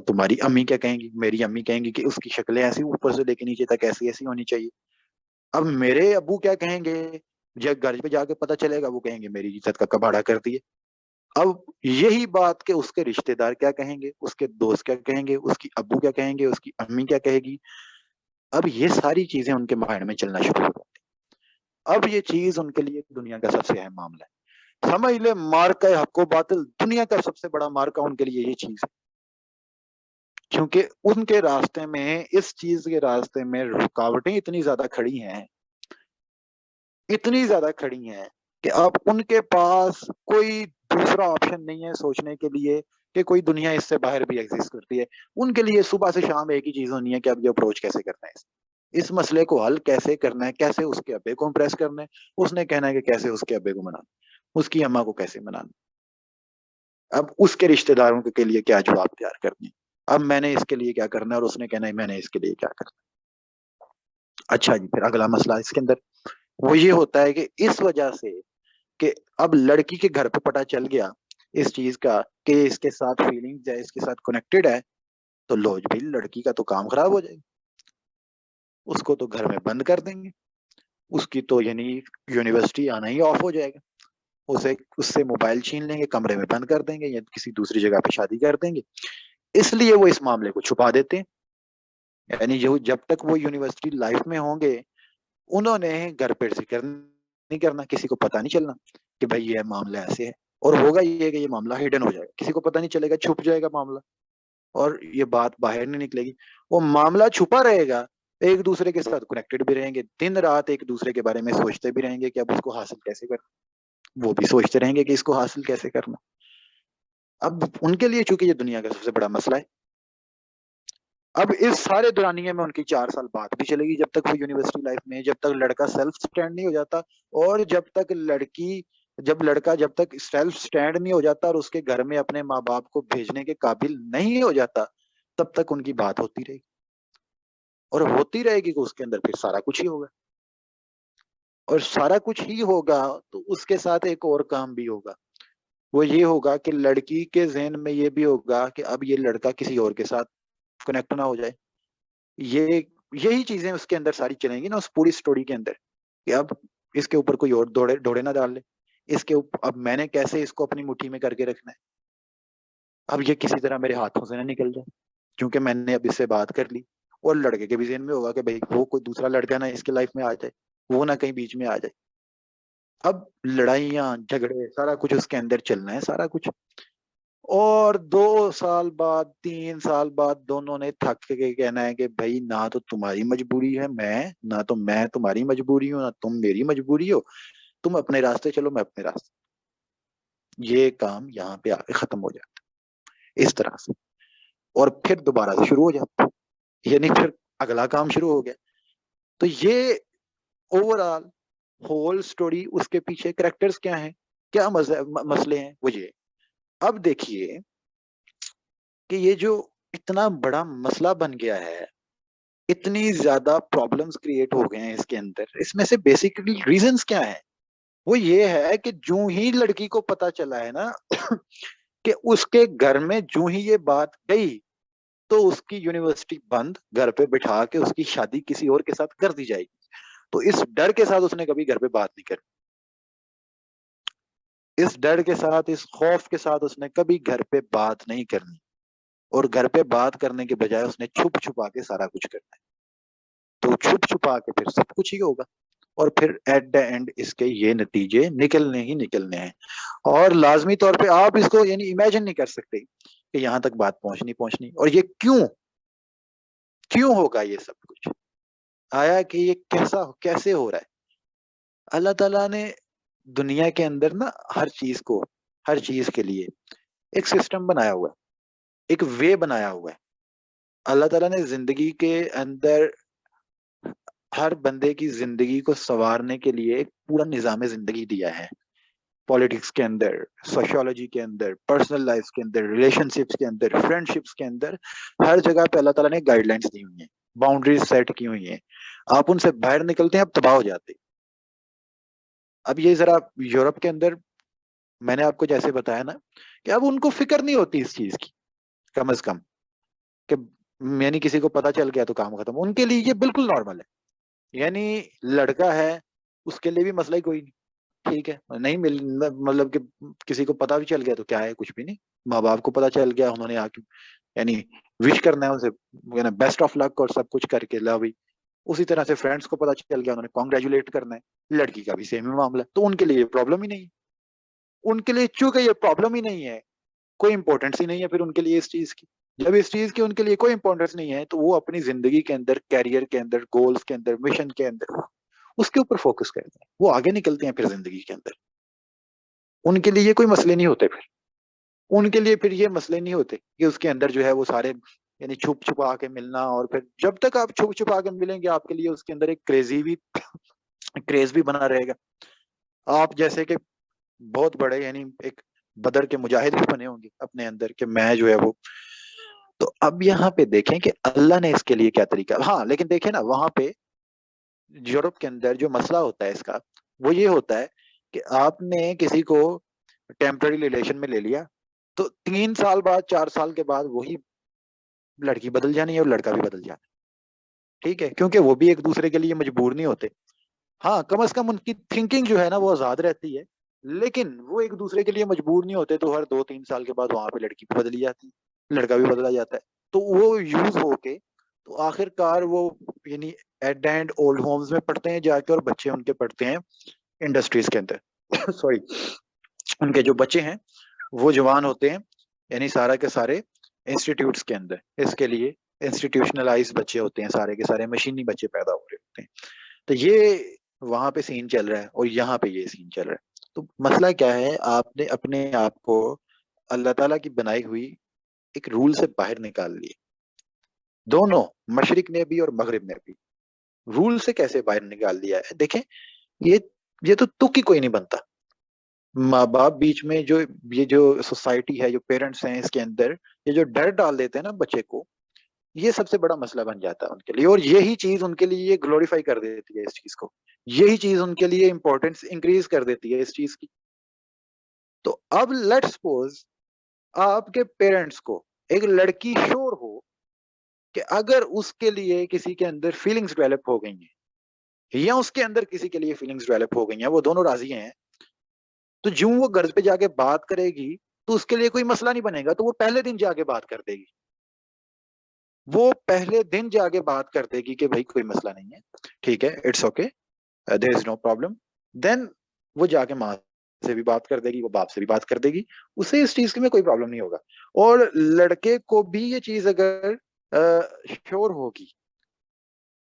تمہاری امی کیا کہیں گی, میری امی کہیں گی کہ اس کی شکلیں ایسی اوپر سے لے کے نیچے تک ایسی ایسی ہونی چاہیے. اب میرے ابو کیا کہیں گے, جب گھر پہ جا کے پتا چلے گا وہ کہیں گے میری عزت کا کباڑا کر دیے. اب یہی بات کہ اس کے رشتہ دار کیا کہیں گے, اس کے دوست کیا کہیں گے, اس کی ابو کیا کہیں گے, اس کی امی کیا کہے گی. اب یہ ساری چیزیں ان کے مائنڈ میں چلنا شروع ہو جاتی. اب یہ چیز ان کے لیے دنیا کا سب سے اہم معاملہ ہے. سمجھ لے مارکا حق و باطل, دنیا کا سب سے بڑا مارکا ان کے لیے یہ چیز ہے, کیونکہ ان کے راستے میں, اس چیز کے راستے میں رکاوٹیں اتنی زیادہ کھڑی ہیں, اتنی زیادہ کھڑی ہیں کہ اب ان کے پاس کوئی دوسرا آپشن نہیں ہے سوچنے کے لیے کہ کوئی دنیا اس سے باہر بھی ایگزسٹ کرتی ہے. ان کے لیے صبح سے شام ایک ہی چیز ہونی ہے کہ اب یہ اپروچ کیسے کرنا ہے, اس مسئلے کو حل کیسے کرنا ہے, کیسے اس کے ابے کو امپریس کرنا ہے. اس نے کہنا ہے کہ کیسے اس کے ابے کو منانا, اس کی اماں کو کیسے منانا, اب اس کے رشتہ داروں کے لیے کیا جواب تیار کرنی, اب میں نے اس کے لیے کیا کرنا ہے, اور اس نے کہنا ہے میں نے اس کے لیے کیا کرنا. اچھا جی, پھر اگلا مسئلہ اس کے اندر وہ یہ ہوتا ہے کہ اس وجہ سے کہ اب لڑکی کے گھر پہ پتہ چل گیا اس چیز کا کہ اس کے ساتھ فیلنگز ہے, اس کے ساتھ کنیکٹڈ ہے, تو لوج بھی لڑکی کا تو کام خراب ہو جائے گا, اس کو تو گھر میں بند کر دیں گے, اس کی تو یعنی یونیورسٹی آنا ہی آف ہو جائے گا, اس سے موبائل چھین لیں گے, کمرے میں بند کر دیں گے, یا کسی دوسری جگہ پہ شادی کر دیں گے. اس لیے وہ اس معاملے کو چھپا دیتے ہیں. یعنی جب تک وہ یونیورسٹی لائف میں ہوں گے انہوں نے گھر پہ ذکر نہیں کرنا, کسی کو پتا نہیں چلنا کہ بھائی یہ معاملہ ایسے ہے, اور ہوگا یہ کہ یہ معاملہ ہڈن ہو جائے گا, کسی کو پتا نہیں چلے گا, چھپ جائے گا معاملہ, اور یہ بات باہر نہیں نکلے گی. وہ معاملہ چھپا رہے گا, ایک دوسرے کے ساتھ کنیکٹڈ بھی رہیں گے, دن رات ایک دوسرے کے بارے میں سوچتے بھی رہیں گے کہ اب اس کو حاصل کیسے کرنا, وہ بھی سوچتے رہیں گے کہ اس کو حاصل کیسے کرنا. اب ان کے لیے چونکہ یہ دنیا کا سب سے بڑا مسئلہ ہے. اب اس سارے دورانیے میں ان کی 4 سال بات بھی چلے گی, جب تک وہ یونیورسٹی لائف میں, جب تک لڑکا سیلف سٹینڈ نہیں ہو جاتا, اور جب لڑکا جب تک سیلف سٹینڈ نہیں ہو جاتا اور اس کے گھر میں اپنے ماں باپ کو بھیجنے کے قابل نہیں ہو جاتا, تب تک ان کی بات ہوتی رہے گی, اور ہوتی رہے گی کہ اس کے اندر پھر سارا کچھ ہی ہوگا, اور سارا کچھ ہی ہوگا تو اس کے ساتھ ایک اور کام بھی ہوگا, وہ یہ ہوگا کہ لڑکی کے ذہن میں یہ بھی ہوگا کہ اب یہ لڑکا کسی اور کے ساتھ کنیکٹ نہ ہو جائے. یہی چیزیں اس کے اندر ساری چلیں گی نا اس پوری سٹوری کے اندر, کہ اب اس کے اوپر کوئی اور ڈوڑے نہ ڈال لے, اس کے اوپر اب میں نے کیسے اس کو اپنی مٹھی میں کر کے رکھنا ہے, اب یہ کسی طرح میرے ہاتھوں سے نہ نکل جائے کیونکہ میں نے اب اس سے بات کر لی. اور لڑکے کے بھی ذہن میں ہوگا کہ بھائی وہ کوئی دوسرا لڑکا نہ اس کے لائف میں آ جائے, وہ نہ کہیں بیچ میں آ جائے. اب لڑائیاں جھگڑے سارا کچھ اس کے اندر چلنا ہے سارا کچھ. اور 2 سال بعد 3 سال بعد دونوں نے تھک کے کہنا ہے کہ بھائی نہ تو تمہاری مجبوری ہے نہ تو میں تمہاری مجبوری ہوں, نہ تم میری مجبوری ہو, تم اپنے راستے چلو میں اپنے راستے. یہ کام یہاں پہ آ کے ختم ہو جاتا اس طرح سے, اور پھر دوبارہ سے شروع ہو جاتا, یعنی پھر اگلا کام شروع ہو گیا. تو یہ اوور آل ہول سٹوری, اس کے پیچھے کریکٹرز کیا ہیں, کیا مسئلے ہیں, وہ یہ. اب دیکھیے کہ یہ جو اتنا بڑا مسئلہ بن گیا ہے, اتنی زیادہ پرابلمز کریٹ ہو گئے ہیں اس کے اندر, اس میں سے بیسیکلی ریزنز کیا ہیں؟ وہ یہ ہے کہ جو ہی لڑکی کو پتا چلا ہے نا کہ اس کے گھر میں جو ہی یہ بات گئی تو اس کی یونیورسٹی بند, گھر پہ بٹھا کے اس کی شادی کسی اور کے ساتھ کر دی جائے گی. تو اس ڈر کے ساتھ اس نے کبھی گھر پہ بات نہیں کری, اس ڈر کے ساتھ, اس خوف کے ساتھ اس نے کبھی گھر پہ بات نہیں کرنی, اور گھر پہ بات کرنے کے بجائے اس نے چھپ چھپا کے سارا کچھ کرنا ہے. تو چھپ چھپا کے پھر سب کچھ ہی ہوگا, اور پھر ایٹ دا اینڈ اس کے یہ نتیجے نکلنے ہی نکلنے ہیں. اور لازمی طور پہ آپ اس کو یعنی امیجن نہیں کر سکتے کہ یہاں تک بات پہنچنی, اور یہ کیوں ہوگا یہ سب کچھ, آیا کہ یہ کیسے ہو رہا ہے. اللہ تعالیٰ نے دنیا کے اندر نا ہر چیز کے لیے ایک سسٹم بنایا ہوا ہے, ایک وے بنایا ہوا ہے. اللہ تعالیٰ نے زندگی کے اندر ہر بندے کی زندگی کو سنوارنے کے لیے ایک پورا نظام زندگی دیا ہے. پالیٹکس کے اندر, سوشیولوجی کے اندر, پرسنل لائف کے اندر, ریلیشن شپس کے اندر, فرینڈ شپس کے اندر, ہر جگہ پہ اللہ تعالیٰ نے گائیڈ لائنس دی ہوئی ہیں, باؤنڈریز سیٹ کی ہوئی ہیں. آپ ان سے باہر نکلتے ہیں اب تباہ ہو جاتے. اب یہ ذرا یورپ کے اندر میں نے آپ کو جیسے بتایا نا کہ اب ان کو فکر نہیں ہوتی اس چیز کی, کم از کم, کہ یعنی کسی کو پتا چل گیا تو کام ختم. ان کے لیے یہ بالکل نارمل ہے, یعنی لڑکا ہے اس کے لیے بھی مسئلہ ہی کوئی نہیں, ٹھیک ہے, نہیں مطلب کہ کسی کو پتا بھی چل گیا تو کیا ہے, کچھ بھی نہیں. ماں باپ کو پتا چل گیا, انہوں نے آ کے یعنی وش کرنا ہے ان سے, بیسٹ آف لک اور سب کچھ کر کے لا بھی. اسی طرح سے فرینڈس کو پتا چل گیا, انہوں نے کانگریچولیٹ کرنا ہے. لڑکی کا بھی سیم ہی معاملہ, تو ان کے لیے یہ پرابلم ہی نہیں ہے. ان کے لیے چونکہ یہ پرابلم ہی نہیں ہے, کوئی امپورٹنس ہی نہیں ہے پھر ان کے لیے اس چیز کی. جب اس چیز کی ان کے لیے کوئی امپورٹنس نہیں ہے تو وہ اپنی زندگی کے اندر, کیریئر کے اندر, گولز کے اندر, مشن کے اندر اس کے اوپر فوکس کرتے ہیں, وہ آگے نکلتے ہیں پھر زندگی کے اندر. ان کے لیے یہ کوئی مسئلے نہیں ہوتے, پھر ان کے لیے پھر یہ مسئلے نہیں ہوتے کہ اس کے اندر جو ہے وہ سارے یعنی چھپ چھپا کے ملنا, اور پھر جب تک آپ چھپ چھپا کے ملیں گے آپ کے لیے اس کے اندر ایک کریز بھی بنا رہے گا. آپ جیسے کہ بہت بڑے یعنی ایک بدر کے مجاہد بھی بنے ہوں گے اپنے اندر کہ میں جو ہے وہ. تو اب یہاں پہ دیکھیں کہ اللہ نے اس کے لیے کیا طریقہ. ہاں لیکن دیکھیں نا وہاں پہ یورپ کے اندر جو مسئلہ ہوتا ہے اس کا وہ یہ ہوتا ہے کہ آپ نے کسی کو ٹیمپرری ریلیشن میں لے لیا تو 3 سال بعد 4 سال کے بعد وہی لڑکی بدل جانی ہے اور لڑکا بھی بدل جانا ہے, ٹھیک ہے, کیونکہ وہ بھی ایک دوسرے کے لیے مجبور نہیں ہوتے. ہاں کم از کم ان کی تھنکنگ جو ہے نا وہ آزاد رہتی ہے, لیکن وہ ایک دوسرے کے لیے مجبور نہیں ہوتے. تو ہر 2-3 سال کے بعد وہاں پہ لڑکی بھی بدلی جاتی ہے, لڑکا بھی بدلا جاتا ہے. تو وہ یوز ہو کے تو آخر کار وہ یعنی at the end old homes میں پڑھتے ہیں جا کے, اور بچے ان کے پڑھتے ہیں انڈسٹریز کے اندر سوری ان کے جو بچے ہیں وہ جوان ہوتے ہیں یعنی سارا کے سارے انسٹیٹیوٹس کے اندر. اس کے لیے انسٹیٹیوشنلائز بچے ہوتے ہیں, سارے کے سارے مشینی بچے پیدا ہو رہے ہوتے ہیں. تو یہ وہاں پہ سین چل رہا ہے اور یہاں پہ یہ سین چل رہا ہے. تو مسئلہ کیا ہے, آپ نے اپنے آپ کو اللہ تعالیٰ کی بنائی ہوئی ایک رول سے باہر نکال لیے. دونوں مشرق نے بھی اور مغرب نے بھی رول سے کیسے باہر نکال دیا ہے. دیکھیں یہ تو تک ہی کوئی نہیں بنتا. ماں باپ بیچ میں جو یہ جو سوسائٹی ہے, جو پیرنٹس ہیں, اس کے اندر یہ جو ڈر ڈال دیتے ہیں نا بچے کو, یہ سب سے بڑا مسئلہ بن جاتا ہے ان کے لیے. اور یہی چیز ان کے لیے یہ گلوریفائی کر دیتی ہے اس چیز کو, یہی چیز ان کے لیے امپورٹینس انکریز کر دیتی ہے اس چیز کی. تو اب لیٹ سپوز آپ کے پیرنٹس کو ایک لڑکی شور ہو کہ اگر اس کے لیے کسی کے اندر فیلنگز ڈیولپ ہو گئی ہیں یا اس کے اندر کسی کے لیے فیلنگز ڈیولپ ہو گئی ہیں, وہ دونوں راضی ہیں, تو جو وہ گھر پہ جا کے بات کرے گی تو اس کے لیے کوئی مسئلہ نہیں بنے گا, تو وہ پہلے دن جا کے بات کر دے گی, وہ پہلے دن جا کے بات کر دے گی کہ بھائی کوئی مسئلہ نہیں ہے, ٹھیک ہے, it's okay, there is no problem. Then وہ جا کے ماں سے بھی بات کر دے گی, وہ باپ سے بھی بات کر دے گی, اسے اس چیز میں کوئی پرابلم نہیں ہوگا. اور لڑکے کو بھی یہ چیز اگر شور ہوگی,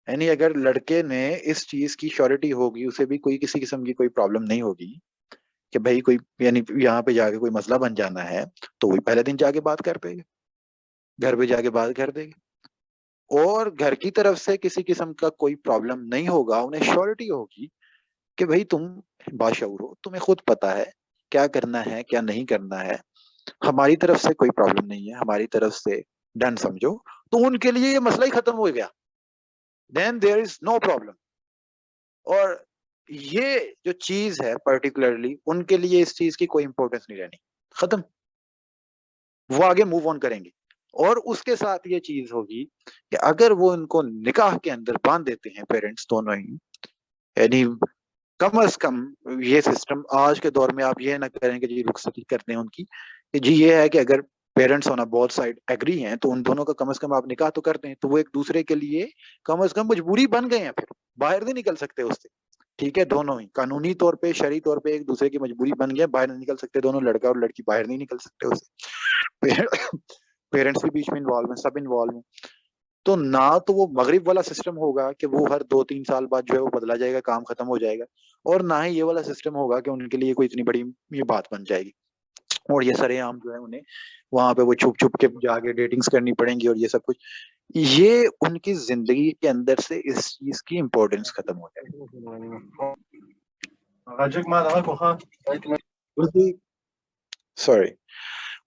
یعنی اگر لڑکے نے اس چیز کی شیورٹی ہوگی, اسے بھی کوئی کسی قسم کی کوئی پرابلم نہیں ہوگی کہ بھائی کوئی یعنی یہاں پہ جا کے کوئی مسئلہ بن جانا ہے, تو وہی پہلے دن جا کے بات کر پے گا, گھر پہ جا کے بات کر دے گی. اور گھر کی طرف سے کسی قسم کا کوئی پرابلم نہیں ہوگا, انہیں شیورٹی ہوگی کہ بھائی تم باشعور ہو, تمہیں خود پتا ہے کیا کرنا ہے کیا نہیں کرنا ہے, ہماری طرف سے کوئی پرابلم نہیں ہے, ہماری طرف سے ڈن سمجھو. تو ان کے لیے یہ مسئلہ ہی ختم ہو گیا, دین دیر از نو پرابلم. اور یہ جو چیز ہے پرٹیکولرلی ان کے لیے اس چیز کی کوئی امپورٹنس نہیں رہنی, ختم, وہ آگے موو آن کریں گے. اور اس کے ساتھ یہ چیز ہوگی کہ اگر وہ ان کو نکاح کے اندر باندھ دیتے ہیں پیرنٹس دونوں ہی, یعنی کم از کم یہ سسٹم آج کے دور میں آپ یہ نہ کریں کہ جی رخصتی کرتے ہیں ان کی, کہ جی یہ ہے کہ اگر پیرنٹس ہونا بہت سائڈ ایگری ہیں تو ان دونوں کا کم از کم آپ نکاح تو کرتے ہیں, تو وہ ایک دوسرے کے لیے کم از کم مجبوری بن گئے ہیں, پھر باہر نہیں نکل سکتے اس سے, ٹھیک ہے, دونوں ہی قانونی طور پہ شرعی طور پہ ایک دوسرے کی مجبوری بن گئے, باہر نہیں نکل سکتے دونوں, لڑکا اور لڑکی باہر نہیں نکل سکتے اس سے, پیرنٹس بھی بیچ میں انوالو ہیں, سب انوالو ہیں. تو نہ تو وہ مغرب والا سسٹم ہوگا کہ وہ ہر 2-3 سال بعد جو ہے وہ بدلا جائے گا, کام ختم ہو جائے گا, اور نہ ہی یہ والا سسٹم ہوگا کہ ان کے لیے کوئی اتنی بڑی یہ بات بن جائے گی, اور یہ سرے عام جو ہے انہیں وہاں پہ وہ چھپ چھپ کے جا کے ڈیٹنگز کرنی پڑیں گی اور یہ سب کچھ, یہ ان کی زندگی کے اندر سے اس چیز کی امپورٹنس ختم ہو جائے. سوری,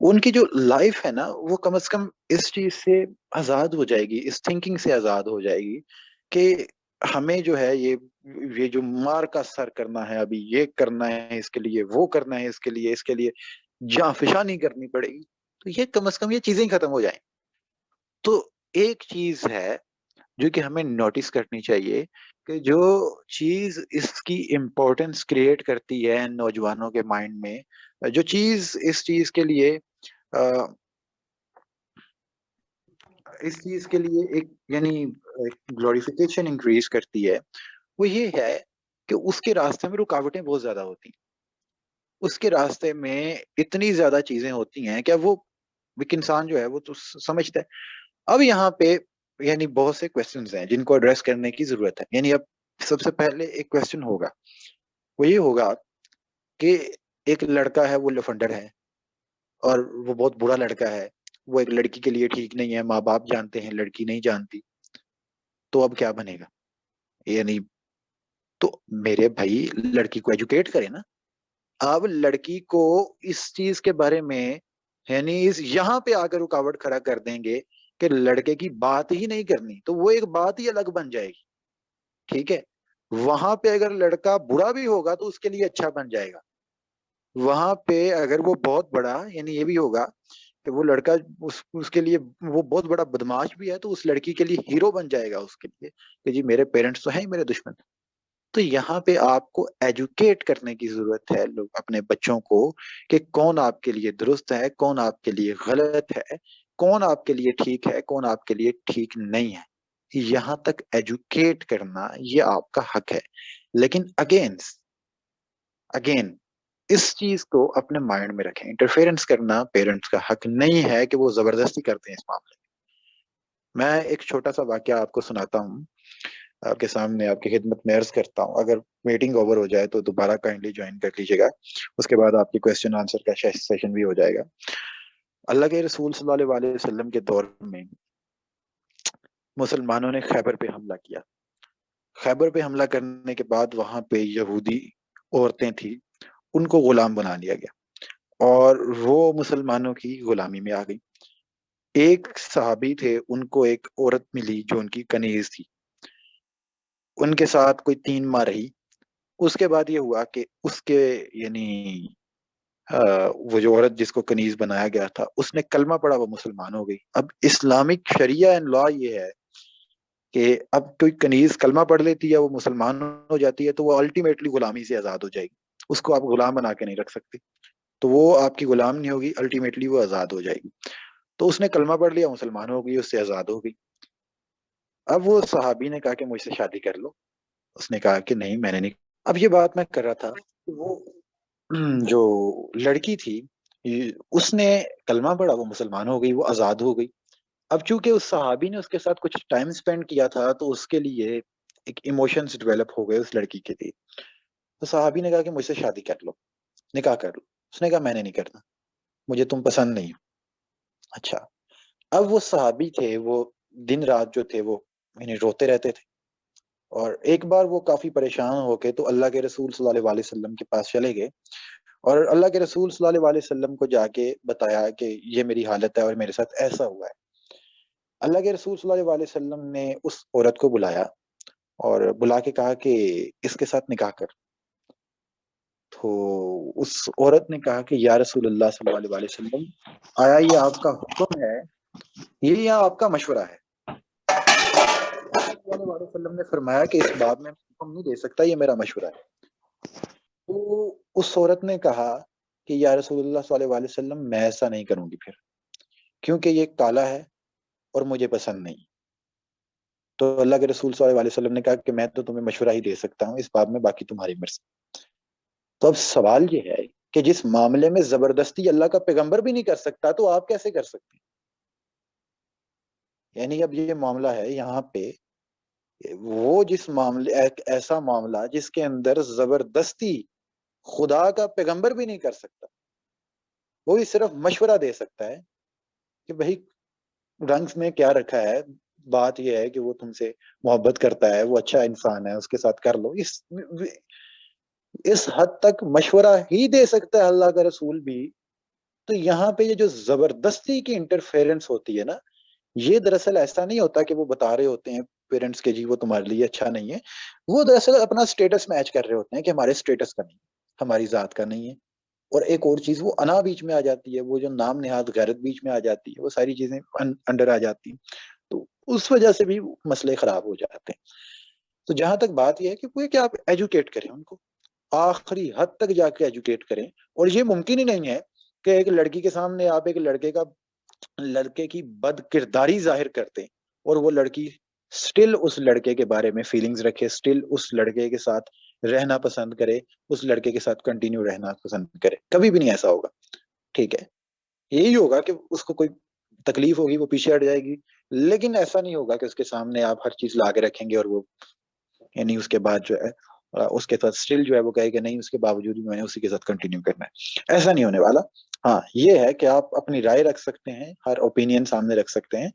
ان کی جو لائف ہے نا وہ کم از کم اس چیز سے آزاد ہو جائے گی, اس تھنکنگ سے آزاد ہو جائے گی کہ ہمیں جو ہے یہ جو مار کا سر کرنا ہے, ابھی یہ کرنا ہے, اس کے لیے وہ کرنا ہے, اس کے لیے جاں فشانی کرنی پڑے گی, تو یہ کم از کم یہ چیزیں ختم ہو جائیں. تو ایک چیز ہے جو کہ ہمیں نوٹس کرنی چاہیے کہ جو چیز اس کی امپورٹنس کریٹ کرتی ہے نوجوانوں کے مائنڈ میں, جو چیز اس چیز کے لیے ایک یعنی گلوریفیکیشن انکریز کرتی ہے, وہ یہ ہے کہ اس کے راستے میں رکاوٹیں بہت زیادہ ہوتی ہیں, اس کے راستے میں اتنی زیادہ چیزیں ہوتی ہیں کہ وہ ایک انسان جو ہے وہ تو سمجھتا ہے. اب یہاں پہ یعنی بہت سے کوسچنز ہیں جن کو ایڈریس کرنے کی ضرورت ہے. یعنی اب سب سے پہلے ایک کوسچن ہوگا, وہ یہ ہوگا کہ ایک لڑکا ہے وہ لفنڈر ہے اور وہ بہت برا لڑکا ہے, وہ ایک لڑکی کے لیے ٹھیک نہیں ہے, ماں باپ جانتے ہیں, لڑکی نہیں جانتی, تو اب کیا بنے گا؟ یعنی تو میرے بھائی لڑکی کو ایجوکیٹ کرے نا. اب لڑکی کو اس چیز کے بارے میں یعنی یہاں پہ آ کر رکاوٹ کھڑا کر دیں گے کہ لڑکے کی بات ہی نہیں کرنی, تو وہ ایک بات ہی الگ بن جائے گی, ٹھیک ہے. وہاں پہ اگر لڑکا برا بھی ہوگا تو اس کے لیے اچھا بن جائے گا. وہاں پہ اگر وہ بہت بڑا یعنی یہ بھی ہوگا کہ وہ لڑکا اس کے لیے وہ بہت بڑا بدماش بھی ہے, تو اس لڑکی کے لیے ہیرو بن جائے گا اس کے لیے کہ جی میرے پیرنٹس تو ہیں ہی میرے دشمن. تو یہاں پہ آپ کو ایجوکیٹ کرنے کی ضرورت ہے لوگ اپنے بچوں کو کہ کون آپ کے لیے درست ہے, کون آپ کے لیے غلط ہے, کون آپ کے لیے ٹھیک ہے, کون آپ کے لیے ٹھیک نہیں ہے. یہاں تک ایجوکیٹ کرنا یہ آپ کا حق ہے. لیکن اگین اس چیز کو اپنے مائنڈ میں رکھیں, انٹرفیئرنس کرنا پیرنٹس کا حق نہیں ہے کہ وہ زبردستی کرتے ہیں اس معاملے میں. میں ایک چھوٹا سا واقعہ آپ کو سناتا ہوں, آپ کے سامنے آپ کی خدمت میں عرض کرتا ہوں. اگر میٹنگ اوور ہو جائے تو دوبارہ کائنڈلی جوائن کر لیجیے گا, اس کے بعد آپ کی کوسچن آنسر کا سیشن بھی ہو جائے گا. اللہ کے رسول صلی اللہ علیہ وسلم کے دور میں مسلمانوں نے خیبر پہ حملہ کیا. خیبر پہ حملہ کرنے کے بعد وہاں پہ یہودی عورتیں تھیں, ان کو غلام بنا لیا گیا اور وہ مسلمانوں کی غلامی میں آ گئی. ایک صحابی تھے, ان کو ایک عورت ملی جو ان کی کنیز تھی, ان کے ساتھ کوئی 3 ماہ رہی. اس کے بعد یہ ہوا کہ اس کے یعنی وہ جو عورت جس کو کنیز بنایا گیا تھا اس نے کلمہ پڑھا، وہ مسلمان ہو گئی. اب اسلامک شریعہ اینڈ لا یہ ہے کہ اب کوئی کنیز کلمہ پڑھ لیتی ہے، وہ مسلمان ہو جاتی ہے، تو وہ الٹیمیٹلی غلامی سے آزاد ہو جائے گی. اس کو آپ غلام بنا کے نہیں رکھ سکتے، تو وہ آپ کی غلام نہیں ہوگی، الٹیمیٹلی وہ آزاد ہو جائے گی. تو اس نے کلمہ پڑھ لیا، مسلمان ہو گئی، اس سے آزاد ہو گئی. اب وہ صحابی نے کہا کہ مجھ سے شادی کر لو. اس نے کہا کہ نہیں، میں نے نہیں. اب یہ بات میں کر رہا تھا کہ وہ جو لڑکی تھی اس نے کلمہ پڑھا، وہ مسلمان ہو گئی، وہ آزاد ہو گئی. اب چونکہ اس صحابی نے اس کے ساتھ کچھ ٹائم سپینڈ کیا تھا تو اس کے لیے ایک ایموشنز ڈیولپ ہو گئے اس لڑکی کے لیے. تو صحابی نے کہا کہ مجھ سے شادی کر لو، نکاح کر لو. اس نے کہا میں نے نہیں کرنا، مجھے تم پسند نہیں ہو. اچھا، اب وہ صحابی تھے، وہ دن رات جو تھے وہ یعنی روتے رہتے تھے. اور ایک بار وہ کافی پریشان ہو کے تو اللہ کے رسول صلی اللہ علیہ وسلم کے پاس چلے گئے، اور اللہ کے رسول صلی اللہ علیہ وسلم کو جا کے بتایا کہ یہ میری حالت ہے اور میرے ساتھ ایسا ہوا ہے. اللہ کے رسول صلی اللہ علیہ وسلم نے اس عورت کو بلایا اور بلا کے کہا کہ اس کے ساتھ نکاح کر. تو اس عورت نے کہا کہ یا رسول اللہ صلی اللہ علیہ وسلم، آیا یہ آپ کا حکم ہے یہ یا آپ کا مشورہ ہے؟ صلی اللہ علیہ وسلم نے فرمایا کہ اس بات میں حکم نہیں دے سکتا، یہ میرا مشورہ ہے. تو اس عورت نے کہا کہ یا رسول اللہ صلی اللہ علیہ وسلم، میں ایسا نہیں کروں گی پھر، کیونکہ یہ کالا ہے اور مجھے پسند نہیں. تو اللہ کے رسول صلی اللہ علیہ وسلم نے کہا کہ میں تو تمہیں مشورہ ہی دے سکتا ہوں اس بات میں، باقی تمہاری مرضی. تو اب سوال یہ ہے کہ جس معاملے میں زبردستی اللہ کا پیغمبر بھی نہیں کر سکتا تو آپ کیسے کر سکتے ہیں؟ یعنی اب یہ معاملہ ہے یہاں پہ، وہ جس معاملے ایک ایسا معاملہ جس کے اندر زبردستی خدا کا پیغمبر بھی نہیں کر سکتا، وہ بھی صرف مشورہ دے سکتا ہے کہ بھائی رنگ میں کیا رکھا ہے، بات یہ ہے کہ وہ تم سے محبت کرتا ہے، وہ اچھا انسان ہے، اس کے ساتھ کر لو. اس حد تک مشورہ ہی دے سکتا ہے اللہ کا رسول بھی. تو یہاں پہ یہ جو زبردستی کی انٹرفیرنس ہوتی ہے نا، یہ دراصل ایسا نہیں ہوتا کہ وہ بتا رہے ہوتے ہیں پیرنٹس کے جی وہ تمہارے لیے اچھا نہیں ہے، وہ دراصل اپنا سٹیٹس میچ کر رہے ہوتے ہیں کہ ہمارے سٹیٹس کا نہیں، ہماری ذات کا نہیں ہے. اور ایک اور چیز، وہ انا بیچ میں آ جاتی ہے، وہ جو نام نہاد غیرت بیچ میں آ جاتی ہے، وہ ساری چیزیں انڈر آ جاتی ہیں. تو اس وجہ سے بھی مسئلے خراب ہو جاتے ہیں. تو جہاں تک بات یہ ہے کہ وہ کہ آپ ایجوکیٹ کریں ان کو، آخری حد تک جا کے ایجوکیٹ کریں. اور یہ ممکن ہی نہیں ہے کہ ایک لڑکی کے سامنے آپ ایک لڑکے کی بد کرداری ظاہر کرتے اور وہ لڑکی سٹل اس لڑکے کے بارے میں فیلنگز رکھے، سٹل اس لڑکے کے ساتھ رہنا پسند کرے، اس لڑکے کے ساتھ کنٹینیو رہنا پسند کرے. کبھی بھی نہیں ایسا ہوگا. ٹھیک ہے، یہی ہوگا کہ اس کو کوئی تکلیف ہوگی، وہ پیچھے ہٹ جائے گی، لیکن ایسا نہیں ہوگا کہ اس کے سامنے آپ ہر چیز لا کے رکھیں گے اور وہ یعنی اس کے بعد جو ہے اس کے ساتھ سٹل جو ہے وہ کہے کہ نہیں، اس کے باوجود بھی میں نے اسی کے ساتھ کنٹینیو کرنا ہے. ایسا نہیں ہونے والا. ہاں یہ ہے کہ آپ اپنی رائے رکھ سکتے ہیں، ہر اوپینین سامنے رکھ سکتے ہیں،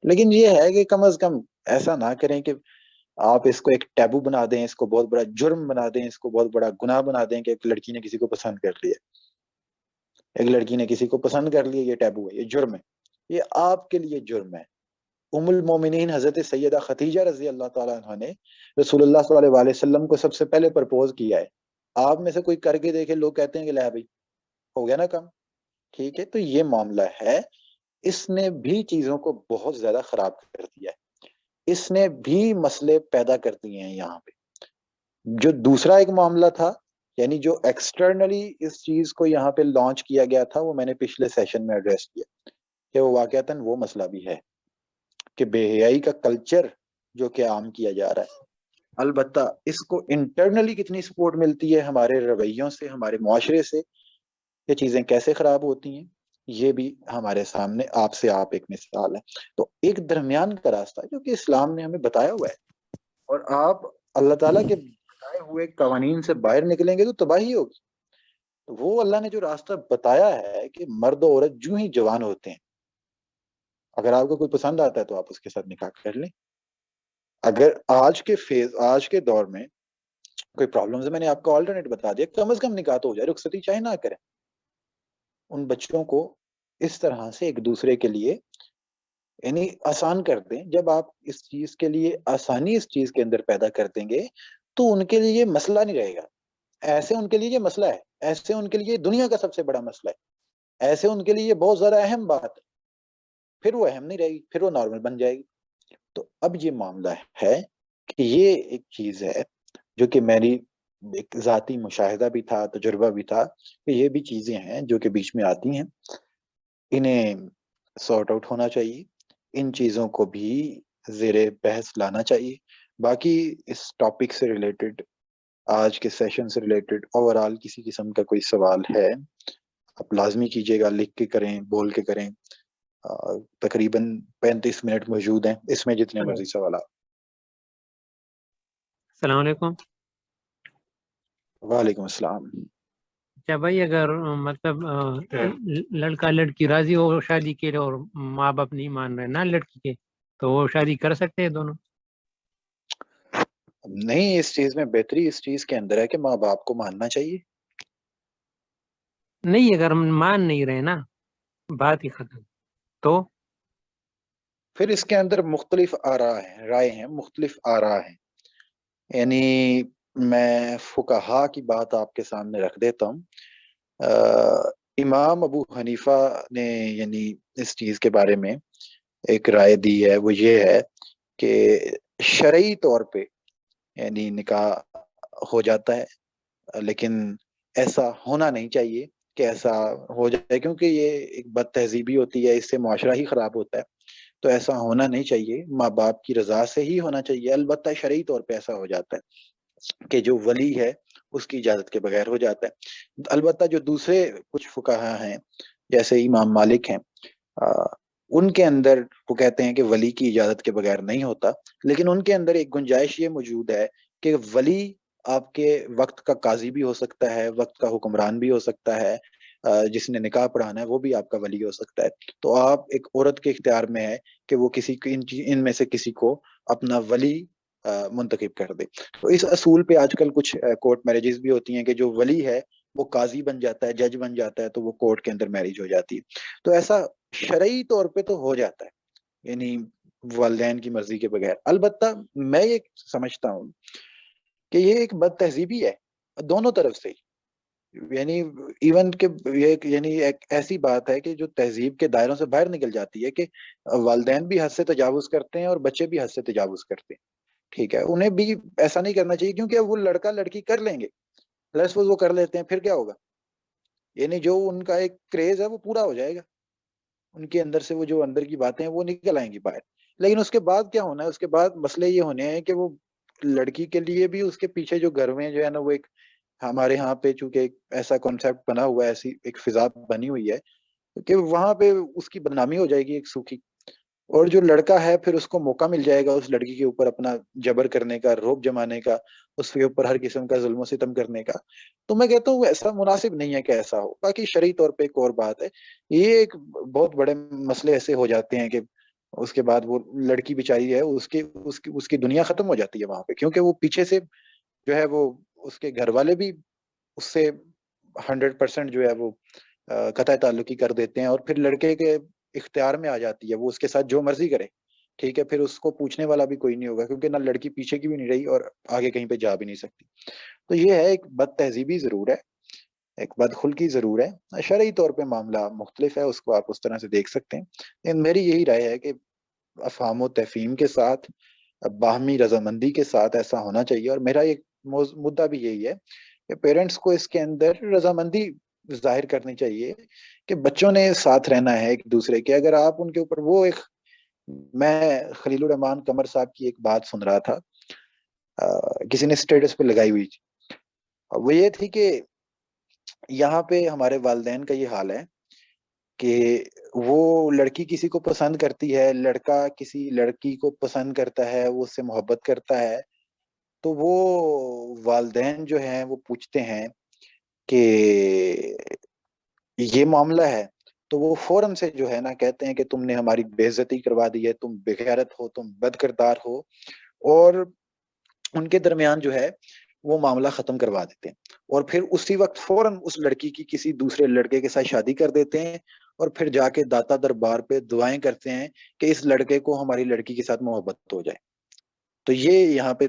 لیکن یہ ہے کہ کم از کم ایسا نہ کریں کہ آپ اس کو ایک ٹیبو بنا دیں، اس کو بہت بڑا جرم بنا دیں، اس کو بہت بڑا گناہ بنا دیں کہ ایک لڑکی نے کسی کو پسند کر لیا، ایک لڑکی نے کسی کو پسند کر لیا، یہ ٹیبو ہے، یہ جرم ہے. یہ آپ کے لیے جرم ہے. ام المومنین حضرت سیدہ خدیجہ رضی اللہ تعالیٰ عنہ نے رسول اللہ صلی اللہ علیہ وسلم کو سب سے پہلے پرپوز کیا ہے. آپ میں سے کوئی کر کے دیکھے، لوگ کہتے ہیں کہ لے بھائی ہو گیا نا کام. ٹھیک ہے، تو یہ معاملہ ہے. اس نے بھی چیزوں کو بہت زیادہ خراب کر دیا ہے، اس نے بھی مسئلے پیدا کر دیے ہیں یہاں پہ. جو دوسرا ایک معاملہ تھا، یعنی جو ایکسٹرنلی اس چیز کو یہاں پہ لانچ کیا گیا تھا، وہ میں نے پچھلے سیشن میں ایڈریس کیا کہ وہ واقعتاً وہ مسئلہ بھی ہے کہ بے حیائی کا کلچر جو کہ عام کیا جا رہا ہے. البتہ اس کو انٹرنلی کتنی سپورٹ ملتی ہے ہمارے رویوں سے، ہمارے معاشرے سے، یہ چیزیں کیسے خراب ہوتی ہیں، یہ بھی ہمارے سامنے آپ ایک مثال ہے. تو ایک درمیان کا راستہ جو کہ اسلام نے ہمیں بتایا ہوا ہے، اور آپ اللہ تعالیٰ کے بتائے ہوئے قوانین سے باہر نکلیں گے تو تباہی ہوگی. وہ اللہ نے جو راستہ بتایا ہے کہ مرد و عورت جو ہی جوان ہوتے ہیں، اگر آپ کو کوئی پسند آتا ہے تو آپ اس کے ساتھ نکاح کر لیں. اگر آج کے دور میں کوئی پرابلمز ہے، میں نے آپ کو آلٹرنیٹ بتا دیا، کم از کم نکاح تو ہو جائے، رخصتی چاہے نہ کریں. ان بچوں کو اس طرح سے ایک دوسرے کے لیے یعنی آسان کر دیں. جب آپ اس چیز کے لیے آسانی اس چیز کے اندر پیدا کر دیں گے تو ان کے لیے مسئلہ نہیں رہے گا. ایسے ان کے لیے یہ مسئلہ ہے، ایسے ان کے لیے دنیا کا سب سے بڑا مسئلہ ہے، ایسے ان کے لیے یہ بہت زیادہ اہم بات ہے، پھر وہ اہم نہیں رہے گی، پھر وہ نارمل بن جائے گی۔ تو اب یہ معاملہ ہے کہ یہ ایک چیز ہے جو کہ میری ایک ذاتی مشاہدہ بھی تھا، تجربہ بھی تھا، کہ یہ بھی چیزیں ہیں جو کہ بیچ میں آتی ہیں، انہیں سارٹ آؤٹ ہونا چاہیے، ان چیزوں کو بھی زیر بحث لانا چاہیے۔ باقی اس ٹاپک سے ریلیٹڈ، آج کے سیشن سے ریلیٹڈ اوورال کسی قسم کا کوئی سوال ہے، آپ لازمی کیجیے گا، لکھ کے کریں، بول کے کریں۔ تقریباً 35 منٹ موجود ہیں، اس میں جتنے مرضی سوالات۔ السلام علیکم۔ وعلیکم السلام۔ اچھا بھائی، اگر مطلب لڑکا لڑکی راضی ہو شادی کے لیے اور ماں باپ نہیں مان رہے نا لڑکی کے، تو وہ شادی کر سکتے ہیں دونوں؟ نہیں، اس چیز میں بہتری اس چیز کے اندر ہے کہ ماں باپ کو ماننا چاہیے۔ نہیں، اگر ہم مان نہیں رہے نا، بات ہی ختم، تو پھر اس کے اندر مختلف آراء ہیں، رائے ہیں، مختلف آراء ہیں۔ یعنی میں فقہا کی بات آپ کے سامنے رکھ دیتا ہوں۔ امام ابو حنیفہ نے یعنی اس چیز کے بارے میں ایک رائے دی ہے، وہ یہ ہے کہ شرعی طور پہ یعنی نکاح ہو جاتا ہے، لیکن ایسا ہونا نہیں چاہیے کہ ایسا ہو جائے، کیونکہ یہ ایک بد تہذیبی ہوتی ہے، اس سے معاشرہ ہی خراب ہوتا ہے، تو ایسا ہونا نہیں چاہیے، ماں باپ کی رضا سے ہی ہونا چاہیے۔ البتہ شرعی طور پہ ایسا ہو جاتا ہے کہ جو ولی ہے اس کی اجازت کے بغیر ہو جاتا ہے۔ البتہ جو دوسرے کچھ فقہا ہیں جیسے امام مالک ہیں، ان کے اندر وہ کہتے ہیں کہ ولی کی اجازت کے بغیر نہیں ہوتا، لیکن ان کے اندر ایک گنجائش یہ موجود ہے کہ ولی آپ کے وقت کا قاضی بھی ہو سکتا ہے، وقت کا حکمران بھی ہو سکتا ہے، جس نے نکاح پڑھانا ہے وہ بھی آپ کا ولی ہو سکتا ہے۔ تو آپ ایک عورت کے اختیار میں ہے کہ وہ کسی ان میں سے کسی کو اپنا ولی منتخب کر دے۔ تو اس اصول پہ آج کل کچھ کورٹ میرجز بھی ہوتی ہیں کہ جو ولی ہے وہ قاضی بن جاتا ہے، جج بن جاتا ہے، تو وہ کورٹ کے اندر میرج ہو جاتی ہے۔ تو ایسا شرعی طور پہ تو ہو جاتا ہے، یعنی والدین کی مرضی کے بغیر۔ البتہ میں یہ سمجھتا ہوں کہ یہ ایک بد تہذیبی ہے دونوں طرف سے، یعنی ایون کہ یہ یعنی ایک ایسی بات ہے کہ جو تہذیب کے دائروں سے باہر نکل جاتی ہے کہ والدین بھی حد سے تجاوز کرتے ہیں اور بچے بھی حد سے تجاوز کرتے ہیں۔ ٹھیک ہے، انہیں بھی ایسا نہیں کرنا چاہیے، کیونکہ وہ لڑکا لڑکی کر لیں گے، پلس وہ کر لیتے ہیں، پھر کیا ہوگا؟ یعنی جو ان کا ایک کریز ہے وہ پورا ہو جائے گا، ان کے اندر سے وہ جو اندر کی باتیں ہیں وہ نکل آئیں گی باہر۔ لیکن اس کے بعد کیا ہونا ہے؟ اس کے بعد مسئلے یہ ہونے ہیں کہ وہ لڑکی کے لیے بھی اس کے پیچھے جو گھر میں جو ہے نا، وہ ایک ہمارے ہاں پہ چونکہ ایک ایسا کانسیپٹ بنا ہوا ہے، ایسی ایک فضا بنی ہوئی ہے کہ وہاں پہ اس کی بدنامی ہو جائے گی ایک سوکھی، اور جو لڑکا ہے پھر اس کو موقع مل جائے گا اس لڑکی کے اوپر اپنا جبر کرنے کا، روب جمانے کا، اس کے اوپر ہر قسم کا ظلم و ستم کرنے کا۔ تو میں کہتا ہوں ایسا مناسب نہیں ہے کہ ایسا ہو۔ باقی شرعی طور پہ ایک اور بات ہے، یہ ایک بہت بڑے مسئلے ایسے ہو جاتے ہیں کہ اس کے بعد وہ لڑکی بیچاری ہے، اس کی دنیا ختم ہو جاتی ہے وہاں پہ، کیونکہ وہ پیچھے سے جو ہے وہ اس کے گھر والے بھی اس سے 100% جو ہے وہ قطع تعلقی کر دیتے ہیں، اور پھر لڑکے کے اختیار میں آ جاتی ہے، وہ اس کے ساتھ جو مرضی کرے۔ ٹھیک ہے، پھر اس کو پوچھنے والا بھی کوئی نہیں ہوگا، کیونکہ نہ لڑکی پیچھے کی بھی نہیں رہی اور آگے کہیں پہ جا بھی نہیں سکتی۔ تو یہ ہے ایک بد تہذیبی ضرور ہے، ایک بد خلقی ضرور ہے۔ شرعی طور پہ معاملہ مختلف ہے، اس کو آپ اس طرح سے دیکھ سکتے ہیں، لیکن میری یہی رائے ہے کہ افہام و تفہیم کے ساتھ، باہمی رضامندی کے ساتھ ایسا ہونا چاہیے۔ اور میرا ایک مدعا بھی یہی ہے کہ پیرنٹس کو اس کے اندر رضامندی ظاہر کرنی چاہیے کہ بچوں نے ساتھ رہنا ہے ایک دوسرے کے۔ اگر آپ ان کے اوپر وہ ایک، میں خلیل الرحمان قمر صاحب کی ایک بات سن رہا تھا، کسی نے اسٹیٹس پہ لگائی ہوئی تھی، وہ یہ تھی کہ یہاں پہ ہمارے والدین کا یہ حال ہے کہ وہ لڑکی کسی کو پسند کرتی ہے، لڑکا کسی لڑکی کو پسند کرتا ہے، وہ اس سے محبت کرتا ہے، تو وہ والدین جو ہیں وہ پوچھتے ہیں کہ یہ معاملہ ہے، تو وہ فوراً سے جو ہے نا کہتے ہیں کہ تم نے ہماری بے عزتی کروا دی ہے، تم بے غیرت ہو، تم بد کردار ہو، اور ان کے درمیان جو ہے وہ معاملہ ختم کروا دیتے ہیں، اور پھر اسی وقت فوراً اس لڑکی کی کسی دوسرے لڑکے کے ساتھ شادی کر دیتے ہیں، اور پھر جا کے داتا دربار پہ دعائیں کرتے ہیں کہ اس لڑکے کو ہماری لڑکی کے ساتھ محبت ہو جائے۔ تو یہ یہاں پہ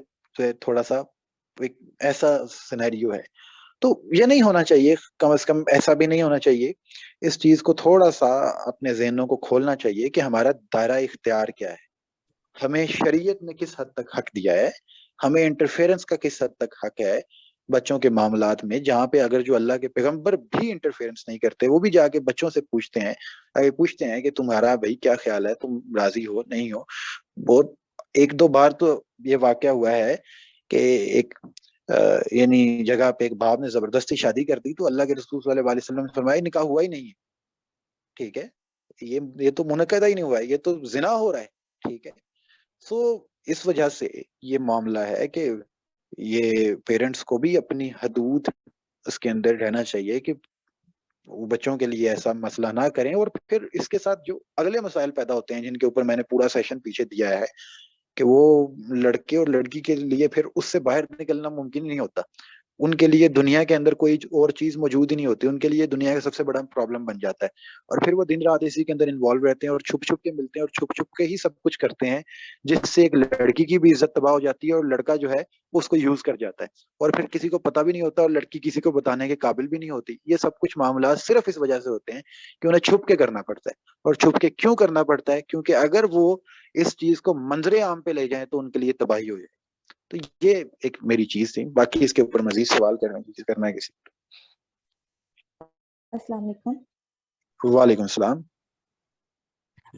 تھوڑا سا ایک ایسا سینیریو ہے۔ تو یہ نہیں ہونا چاہیے، کم از کم ایسا بھی نہیں ہونا چاہیے. اس چیز کو تھوڑا سا اپنے ذہنوں کو کھولنا چاہیے کہ ہمارا دائرہ اختیار کیا ہے، ہمیں شریعت نے کس حد تک حق دیا ہے، ہمیں انٹرفیئرنس کا کس حد تک حق ہے بچوں کے معاملات میں، جہاں پہ اگر جو اللہ کے پیغمبر بھی انٹرفیئرنس نہیں کرتے، وہ بھی جا کے بچوں سے پوچھتے ہیں کہ تمہارا بھائی کیا خیال ہے، تم راضی ہو نہیں ہو. بہت ایک دو بار تو یہ واقعہ ہوا ہے کہ ایک یعنی جگہ پہ ایک باپ نے زبردستی شادی کر دی، تو اللہ کے رسول صلی اللہ علیہ وسلم نے فرمایا نکاح ہوا ہی نہیں ہے. ٹھیک ہے، یہ تو منعقدہ ہی نہیں ہوا ہے، یہ تو زنا ہو رہا ہے. ٹھیک ہے. سو اس وجہ سے یہ معاملہ ہے کہ یہ پیرنٹس کو بھی اپنی حدود اس کے اندر رہنا چاہیے کہ وہ بچوں کے لیے ایسا مسئلہ نہ کریں. اور پھر اس کے ساتھ جو اگلے مسائل پیدا ہوتے ہیں، جن کے اوپر میں نے پورا سیشن پیچھے دیا ہے، کہ وہ لڑکے اور لڑکی کے لیے پھر اس سے باہر نکلنا ممکن نہیں ہوتا. ان کے لیے دنیا کے اندر کوئی اور چیز موجود ہی نہیں ہوتی، ان کے لیے دنیا کا سب سے بڑا پرابلم بن جاتا ہے. اور پھر وہ دن رات اسی کے اندر انوالو رہتے ہیں اور چھپ چھپ کے ملتے ہیں اور چھپ چھپ کے ہی سب کچھ کرتے ہیں، جس سے ایک لڑکی کی بھی عزت تباہ ہو جاتی ہے اور لڑکا جو ہے اس کو یوز کر جاتا ہے، اور پھر کسی کو پتہ بھی نہیں ہوتا اور لڑکی کسی کو بتانے کے قابل بھی نہیں ہوتی. یہ سب کچھ معاملات صرف اس وجہ سے ہوتے ہیں کہ انہیں چھپ کے کرنا پڑتا ہے. اور چھپ کے کیوں کرنا پڑتا ہے؟ کیونکہ اگر وہ اس چیز کو منظر عام پہ لے جائیں تو ان کے لیے تباہی ہو جائے. تو یہ ایک میری چیز تھی، باقی اس کے اوپر مزید سوال کرنا ہے کسی. السلام علیکم. وعلیکم السلام.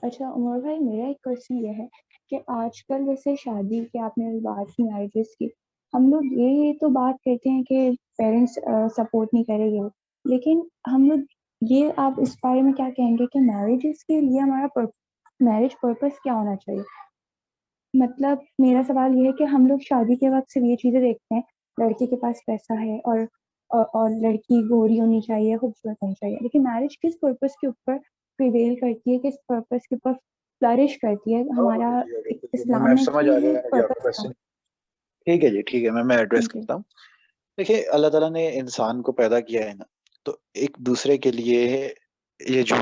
اچھا عمر بھائی، میرا ایک کوشچن یہ ہے کہ آج کل جیسے شادی کی آپ نے بات کی، میرجز کی، ہم لوگ یہ تو بات کرتے ہیں کہ پیرنٹس سپورٹ نہیں کریں گے، لیکن ہم لوگ یہ آپ اس بارے میں کیا کہیں گے کہ میرجز کے لیے ہمارا میرج پرپس کیا ہونا چاہیے؟ مطلب میرا سوال یہ ہے کہ ہم لوگ شادی کے وقت صرف یہ چیزیں دیکھتے ہیں، لڑکے کے پاس پیسہ ہے اور لڑکی گوری ہونی چاہیے، خوبصورت ہونی چاہیے، لیکن میرج کس پرپس کے اوپر پریویل کرتی ہے، کس پرپس کے اوپر فلرش کرتی ہے؟ ہمارا اسلام میں میں سمجھ کی آ ہے گیا آپ کا پرپس کوشچن. ٹھیک ہے جی، ٹھیک ہے، میں ایڈریس تھینک یو. کرتا ہوں. دیکھیے، اللہ تعالیٰ نے انسان کو پیدا کیا ہے نا، تو ایک دوسرے کے لیے یہ جو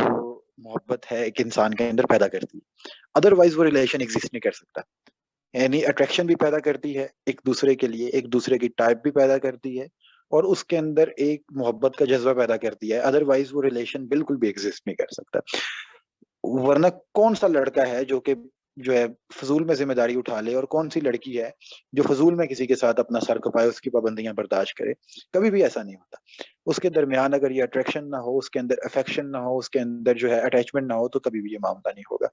محبت ہے ایک انسان کے اندر پیدا کرتی ہے، ادروائز وہ ریلیشن ایگزسٹ نہیں کر سکتا. یعنی اٹریکشن بھی پیدا کرتی ہے ایک دوسرے کے لیے، ایک دوسرے کی ٹائپ بھی پیدا کرتی ہے، اور اس کے اندر ایک محبت کا جذبہ پیدا کرتی ہے. ادروائز وہ ریلیشن بالکل بھی ایگزسٹ نہیں کر سکتا. ورنہ کون سا لڑکا ہے جو ہے فضول میں ذمہ داری اٹھا لے، اور کون سی لڑکی ہے جو فضول میں کسی کے ساتھ اپنا سر کپائے، اس کی پابندیاں برداشت کرے؟ کبھی بھی ایسا نہیں ہوتا. اس کے درمیان اگر یہ اٹریکشن نہ ہو، اس کے اندر افیکشن نہ ہو، اس کے اندر جو ہے اٹیچمنٹ نہ ہو، تو کبھی بھی یہ معاملہ نہیں ہوگا.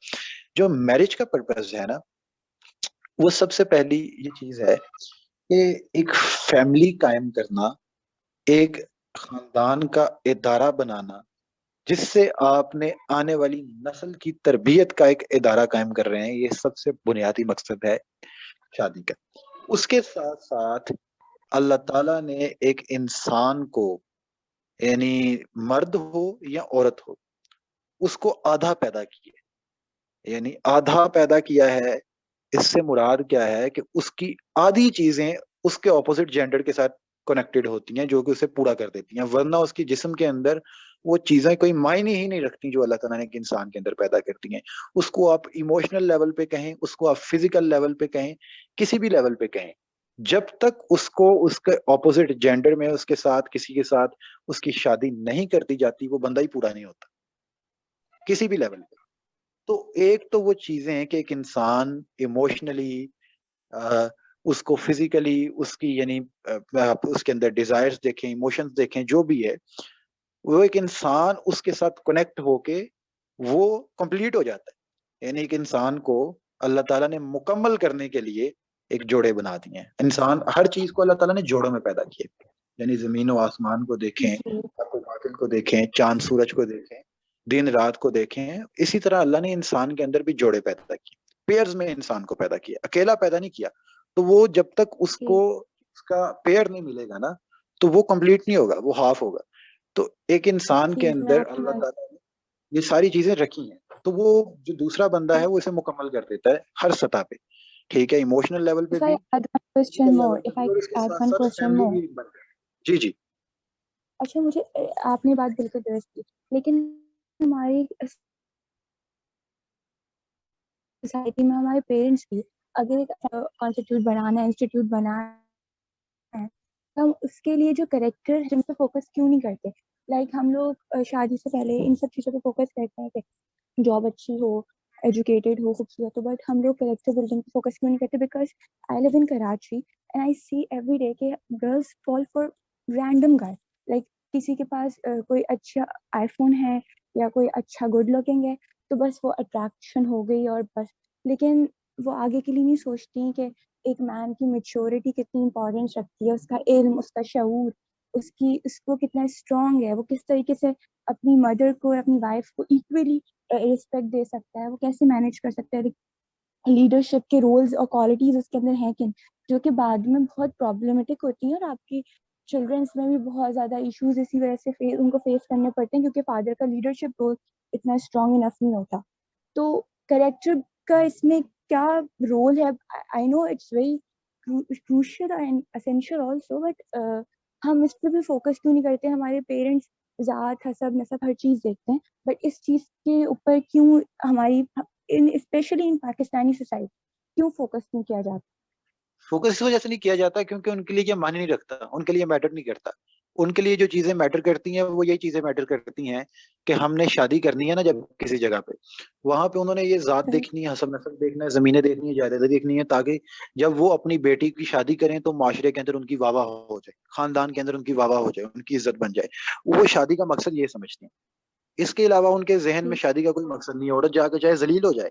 جو میرج کا پرپز ہے نا، وہ سب سے پہلی یہ چیز ہے کہ ایک فیملی قائم کرنا، ایک خاندان کا ادارہ بنانا، جس سے آپ نے آنے والی نسل کی تربیت کا ایک ادارہ قائم کر رہے ہیں. یہ سب سے بنیادی مقصد ہے شادی کا. اس کے ساتھ ساتھ اللہ تعالیٰ نے ایک انسان کو، یعنی مرد ہو یا عورت ہو، اس کو آدھا پیدا کیا. یعنی آدھا پیدا کیا ہے، اس سے مراد کیا ہے کہ اس کی آدھی چیزیں اس کے اپوزٹ جینڈر کے ساتھ کنیکٹڈ ہوتی ہیں، جو کہ اسے پورا کر دیتی ہیں. ورنہ اس کی جسم کے اندر وہ چیزیں کوئی معنی ہی نہیں رکھتی جو اللہ تعالیٰ نے ایک انسان کے اندر پیدا کرتی ہیں. اس کو آپ ایموشنل لیول پہ کہیں، اس کو آپ فزیکل لیول پہ کہیں، کسی بھی لیول پہ کہیں، جب تک اس کو اس کے اپوزٹ جینڈر میں اس کے ساتھ کسی کے ساتھ اس کی شادی نہیں کر دی جاتی، وہ بندہ ہی پورا نہیں ہوتا کسی بھی لیول پہ. تو ایک تو وہ چیزیں ہیں کہ ایک انسان ایموشنلی، اس کو فزیکلی، اس کی یعنی اس کے اندر ڈیزائرز دیکھیں، ایموشنز دیکھیں، جو بھی ہے، وہ ایک انسان اس کے ساتھ کنیکٹ ہو کے وہ کمپلیٹ ہو جاتا ہے. یعنی ایک انسان کو اللہ تعالیٰ نے مکمل کرنے کے لیے ایک جوڑے بنا دیے ہیں. انسان ہر چیز کو اللہ تعالیٰ نے جوڑوں میں پیدا کیا. یعنی زمین و آسمان کو دیکھیں، جی باطل کو دیکھیں، چاند سورج کو دیکھیں، دن رات کو دیکھیں. اسی طرح اللہ نے انسان کے اندر بھی جوڑے پیدا کیے، پیئرز میں انسان کو پیدا کیا، اکیلا پیدا نہیں کیا. تو وہ جب تک اس کو اس کا پیئر نہیں ملے گا نا، تو وہ کمپلیٹ نہیں ہوگا، وہ ہاف ہوگا. تو ایک انسان کے جی میں اندر آپ کی اللہ بات تعالیٰ نے یہ ساری چیزیں رکھی ہیں، تو وہ جو دوسرا بندہ ہے وہ اسے مکمل کر دیتا ہے ہر سطح پہ. ٹھیک ہے، ایموشنل لیول پہ If I بھی، add one question physical more, level پہ if بھی، I اور اس کے add ساتھ one ساتھ question فیملی more. بھی بن گئی. جی جی. اچھا مجھے آپ نے بات بالکل درست کی، لیکن ہماری سوسائٹی میں ہمارے پیرنٹس بھی اگر ایک کانسٹیٹیوٹ بنانا ہے، انسٹیٹیوٹ بنانا ہے، ہم اس کے لیے جو کریکٹر جن پہ فوکس کیوں نہیں کرتے. لائک ہم لوگ شادی سے پہلے ان سب چیزوں پہ فوکس کرتے ہیں کہ جاب اچھی ہو, ایجوکیٹڈ ہو, خوبصورت ہو, بٹ ہم لوگ کریکٹر بلڈنگ پہ فوکس کیوں نہیں کرتے؟ Because I live in Karachi and I see every day کہ girls fall for random guy. Like کسی کے پاس کوئی اچھا آئی فون ہے یا کوئی اچھا گڈ لکنگ ہے تو بس وہ اٹریکشن ہو گئی اور بس. لیکن وہ آگے کے لیے نہیں سوچتی کہ ایک مین کی میچورٹی کتنی امپورٹینس رکھتی ہے, اس کا علم, اس کا شعور, اس کو کتنا اسٹرانگ ہے, وہ کس طریقے سے اپنی مدر کو اور اپنی وائف کو ایکولی رسپیکٹ دے سکتا ہے, وہ کیسے مینیج کر سکتا ہے, لیڈرشپ کے رولز اور کوالٹیز اس کے اندر ہیں کہ جو کہ بعد میں بہت پرابلمٹک ہوتی ہیں, اور آپ کی چلڈرنس میں بھی بہت زیادہ ایشوز اسی وجہ سے ان کو فیس کرنے پڑتے ہیں کیونکہ فادر کا لیڈرشپ رول اتنا اسٹرانگ انف نہیں ہوتا. تو کریکٹر کا اس میں کیا رول ہے؟ I know it's very crucial and essential also, but ہم اس پہ بھی فوکس کیوں نہیں کرتے؟ ہمارے پیرنٹس ذات, حسب, نسب ہر چیز دیکھتے ہیں, بٹ اس چیز کے اوپر کیوں ہماری اسپیشلی ان پاکستانی سوسائٹی کیوں فوکس نہیں کیا جاتا؟ فوکس اس وجہ سے نہیں کیا جاتا کیونکہ ان کے لیے یہ معنی نہیں رکھتا, ان کے لیے میٹر نہیں کرتا. ان کے لیے جو چیزیں میٹر کرتی ہیں وہ یہی چیزیں میٹر کرتی ہیں کہ ہم نے شادی کرنی ہے نا جب کسی جگہ پہ, وہاں پہ انہوں نے یہ ذات دیکھنی ہے, حسب نسب دیکھنا ہے, زمینیں دیکھنی ہے, جائیدادیں دیکھنی ہے, تاکہ جب وہ اپنی بیٹی کی شادی کریں تو معاشرے کے اندر ان کی واہ واہ ہو جائے, خاندان کے اندر ان کی واہ واہ ہو جائے, ان کی عزت بن جائے. وہ شادی کا مقصد یہ سمجھتے ہیں. اس کے علاوہ ان کے ذہن میں شادی کا کوئی مقصد نہیں ہے, عورت جا کے چاہے ذلیل ہو جائے,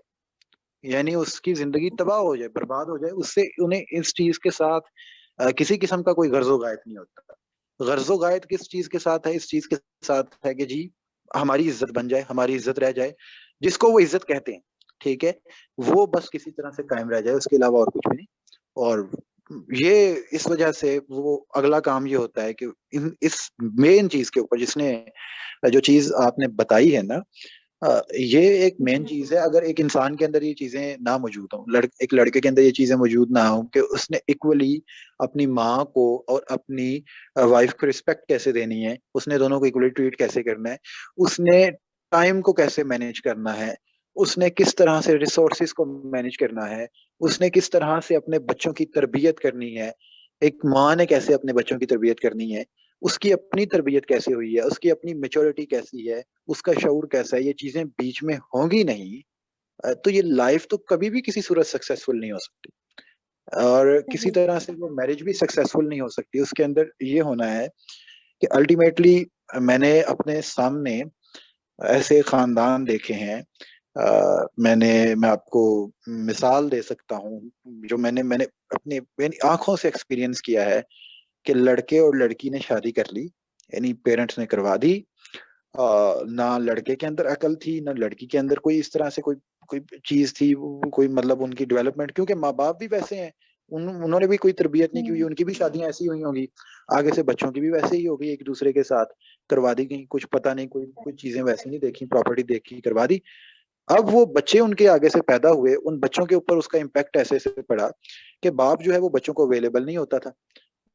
یعنی اس کی زندگی تباہ ہو جائے, برباد ہو جائے, اس سے انہیں اس چیز کے ساتھ کسی قسم کا کوئی غرض و غائط نہیں ہوتا. غرض و غائط کس چیز کے ساتھ ہے؟ اس چیز کے ساتھ ہے کہ جی ہماری عزت بن جائے, ہماری عزت رہ جائے, جس کو وہ عزت کہتے ہیں, ٹھیک ہے, وہ بس کسی طرح سے قائم رہ جائے, اس کے علاوہ اور کچھ بھی نہیں. اور یہ اس وجہ سے وہ اگلا کام یہ ہوتا ہے کہ اس مین چیز کے اوپر, جس نے جو چیز آپ نے بتائی ہے نا, یہ ایک مین چیز ہے. اگر ایک انسان کے اندر یہ چیزیں نہ موجود ہوں, ایک لڑکے کے اندر یہ چیزیں موجود نہ ہوں کہ اس نے ایکولی اپنی ماں کو اور اپنی وائف کو رسپیکٹ کیسے دینی ہے, اس نے دونوں کو ایکولی ٹریٹ کیسے کرنا ہے, اس نے ٹائم کو کیسے مینیج کرنا ہے, اس نے کس طرح سے ریسورسز کو مینیج کرنا ہے, اس نے کس طرح سے اپنے بچوں کی تربیت کرنی ہے, ایک ماں نے کیسے اپنے بچوں کی تربیت کرنی ہے, اس کی اپنی تربیت کیسے ہوئی ہے, اس کی اپنی میچورٹی کیسی ہے, اس کا شعور کیسا ہے, یہ چیزیں بیچ میں ہوں گی نہیں تو یہ لائف تو کبھی بھی کسی صورت سکسیسفل نہیں ہو سکتی, اور کسی طرح سے وہ میرج بھی سکسیسفل نہیں ہو سکتی. اس کے اندر یہ ہونا ہے کہ الٹیمیٹلی میں نے اپنے سامنے ایسے خاندان دیکھے ہیں, میں آپ کو مثال دے سکتا ہوں جو میں نے اپنی آنکھوں سے ایکسپیرینس کیا ہے کہ لڑکے اور لڑکی نے شادی کر لی, یعنی پیرنٹس نے کروا دی, نہ لڑکے کے اندر عقل تھی نہ لڑکی کے اندر کوئی اس طرح سے کوئی چیز تھی, کوئی مطلب ان کی ڈیولپمنٹ, کیونکہ ماں باپ بھی ویسے ہیں, انہوں نے بھی کوئی تربیت نہیں کی ہوئی, ان کی بھی شادیاں ایسی ہوئی ہوں گی, آگے سے بچوں کی بھی ویسے ہی ہوگی, ایک دوسرے کے ساتھ کروا دی گئی, کچھ پتہ نہیں, کوئی چیزیں ویسے نہیں دیکھی, پراپرٹی دیکھی, کروا دی. اب وہ بچے ان کے آگے سے پیدا ہوئے, ان بچوں کے اوپر اس کا امپیکٹ ایسے پڑا کہ باپ جو ہے وہ بچوں کو اویلیبل نہیں ہوتا تھا.